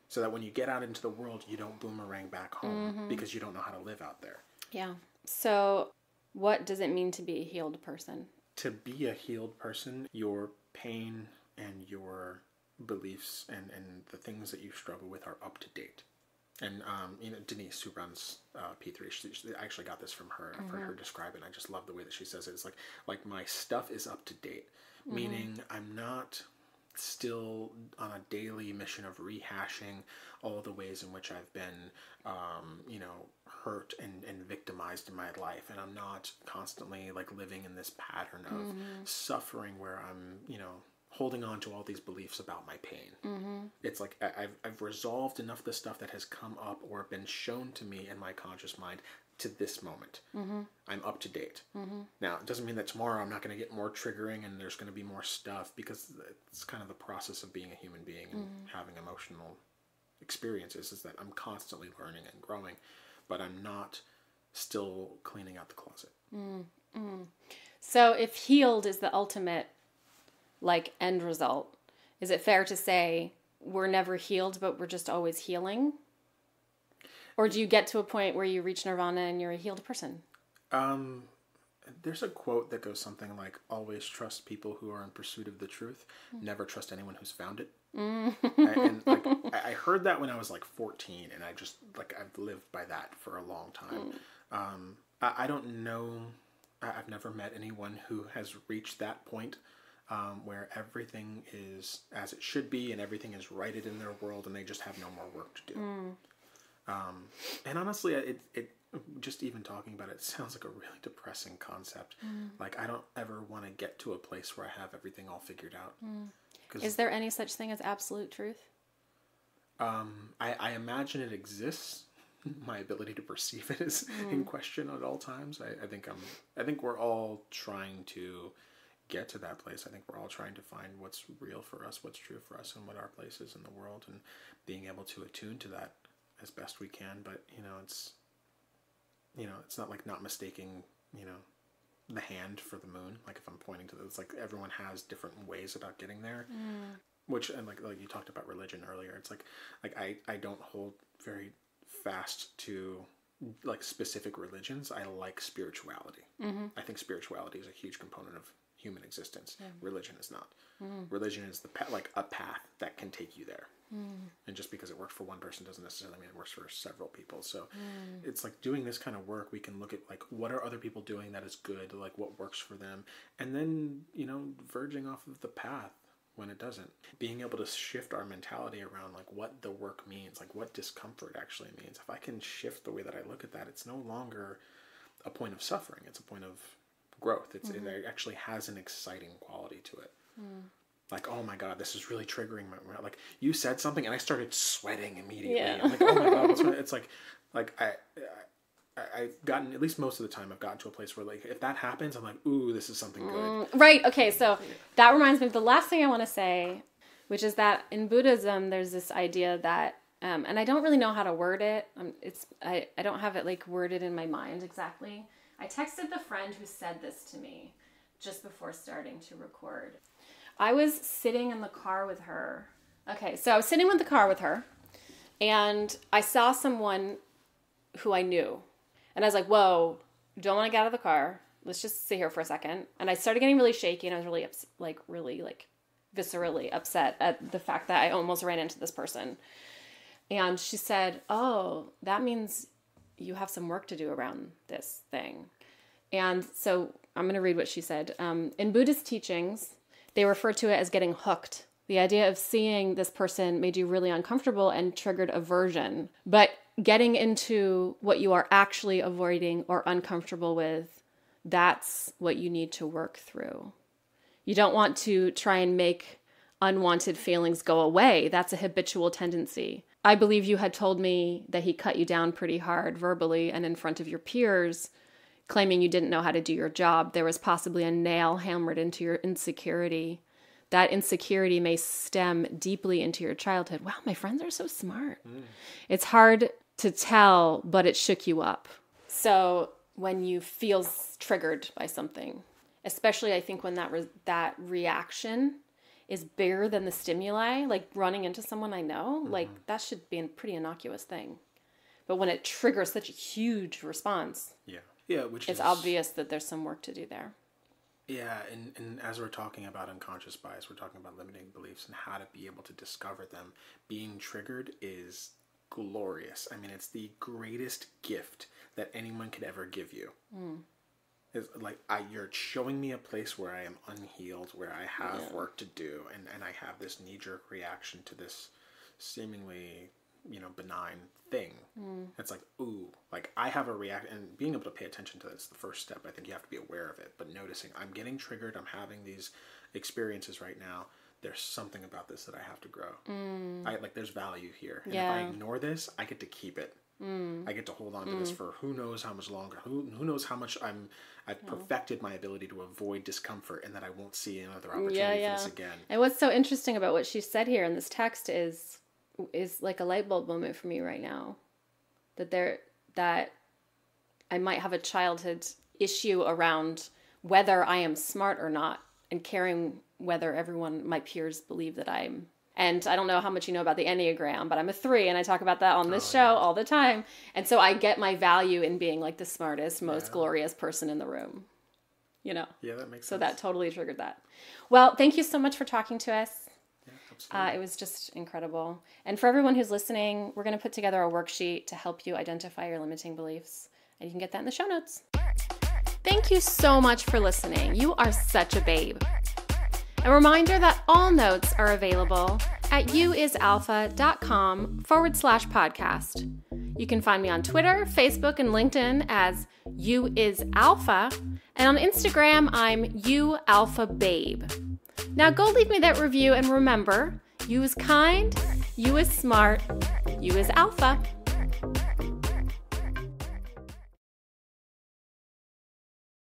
So that when you get out into the world, you don't boomerang back home because you don't know how to live out there. Yeah. So what does it mean to be a healed person? To be a healed person, your pain and your beliefs and the things that you struggle with are up to date. And, Denise, who runs P3, she actually got this from her. I've heard her describe it, and I just love the way that she says it. It's like my stuff is up to date, meaning I'm not still on a daily mission of rehashing all the ways in which I've been, hurt and victimized in my life. And I'm not constantly living in this pattern of suffering where I'm, holding on to all these beliefs about my pain. It's like I've resolved enough of the stuff that has come up or been shown to me in my conscious mind to this moment. I'm up to date. Now, it doesn't mean that tomorrow I'm not going to get more triggering and there's going to be more stuff, because it's kind of the process of being a human being and having emotional experiences, is that I'm constantly learning and growing, but I'm not still cleaning out the closet. So if healed is the ultimate end result, is it fair to say we're never healed, but we're just always healing? Or do you get to a point where you reach nirvana and you're a healed person? There's a quote that goes something like, always trust people who are in pursuit of the truth. Never trust anyone who's found it. I heard that when I was 14, and I just I've lived by that for a long time. I don't know. I've never met anyone who has reached that point where everything is as it should be and everything is righted in their world and they just have no more work to do. And honestly, it just even talking about it sounds like a really depressing concept. I don't ever want to get to a place where I have everything all figured out. Is there any such thing as absolute truth? I imagine it exists. My ability to perceive it is in question at all times. I think we're all trying to get to that place. I think we're all trying to find what's real for us, what's true for us, and what our place is in the world, and being able to attune to that as best we can. But it's not not mistaking the hand for the moon. If I'm pointing to this, everyone has different ways about getting there. Which, and like you talked about religion earlier, it's I don't hold very fast to specific religions. I like spirituality. I think spirituality is a huge component of human existence. Religion is not. Religion is a path that can take you there. And just because it worked for one person doesn't necessarily mean it works for several people. So it's doing this kind of work, we can look at what are other people doing that is good, what works for them, and then verging off of the path when it doesn't. Being able to shift our mentality around what the work means, what discomfort actually means. If I can shift the way that I look at that, it's no longer a point of suffering. It's a point of growth. It actually has an exciting quality to it. Oh my God, this is really triggering my, you said something and I started sweating immediately. Yeah. I'm oh my God, what's it's I've gotten, at least most of the time, I've gotten to a place where if that happens, I'm ooh, this is something good. Right. Okay. So that reminds me of the last thing I want to say, which is that in Buddhism, there's this idea that, and I don't really know how to word it. I don't have it worded in my mind exactly. I texted the friend who said this to me just before starting to record. I was sitting in the car with her. Okay, so I was sitting in the car with her, and I saw someone who I knew. And I was whoa, don't want to get out of the car. Let's just sit here for a second. And I started getting really shaky, and I was really, really viscerally upset at the fact that I almost ran into this person. And she said, oh, that means you have some work to do around this thing. And so I'm going to read what she said. In Buddhist teachings, they refer to it as getting hooked The idea of seeing this person made you really uncomfortable and triggered aversion. But getting into what you are actually avoiding or uncomfortable with, that's what you need to work through. You don't want to try and make unwanted feelings go away. That's a habitual tendency. I believe you had told me that he cut you down pretty hard verbally and in front of your peers, claiming you didn't know how to do your job. There was possibly a nail hammered into your insecurity. That insecurity may stem deeply into your childhood. Wow, my friends are so smart. It's hard to tell, but it shook you up. So when you feel triggered by something, especially I think when that reaction is bigger than the stimuli, like running into someone I know, like that should be a pretty innocuous thing. But when it triggers such a huge response, it's obvious that there's some work to do there. Yeah, and as we're talking about unconscious bias, we're talking about limiting beliefs and how to be able to discover them. Being triggered is glorious. I mean, it's the greatest gift that anyone could ever give you. It's like, you're showing me a place where I am unhealed, where I have work to do, and I have this knee-jerk reaction to this seemingly, benign thing. It's like, ooh, like I have a reaction, and being able to pay attention to that's the first step. I think you have to be aware of it, but noticing I'm getting triggered, I'm having these experiences right now. There's something about this that I have to grow. There's value here. And if I ignore this, I get to keep it. I get to hold on to this for who knows how much longer. Who knows how much I've perfected my ability to avoid discomfort, and that I won't see another opportunity for this again. And what's so interesting about what she said here in this text is like a light bulb moment for me right now. That I might have a childhood issue around whether I am smart or not, and caring whether my peers believe that I'm. And I don't know how much you know about the Enneagram, but I'm a 3, and I talk about that on this show all the time. And so I get my value in being like the smartest, most glorious person in the room. Yeah, that makes sense. So that totally triggered that. Well, thank you so much for talking to us. Yeah, absolutely. It was just incredible. And for everyone who's listening, we're going to put together a worksheet to help you identify your limiting beliefs. And you can get that in the show notes. Thank you so much for listening. You are such a babe. A reminder that all notes are available at youisalpha.com/podcast. You can find me on Twitter, Facebook, and LinkedIn as youisalpha. And on Instagram, I'm youalphababe. Now go leave me that review, and remember, you is kind, you is smart, you is alpha.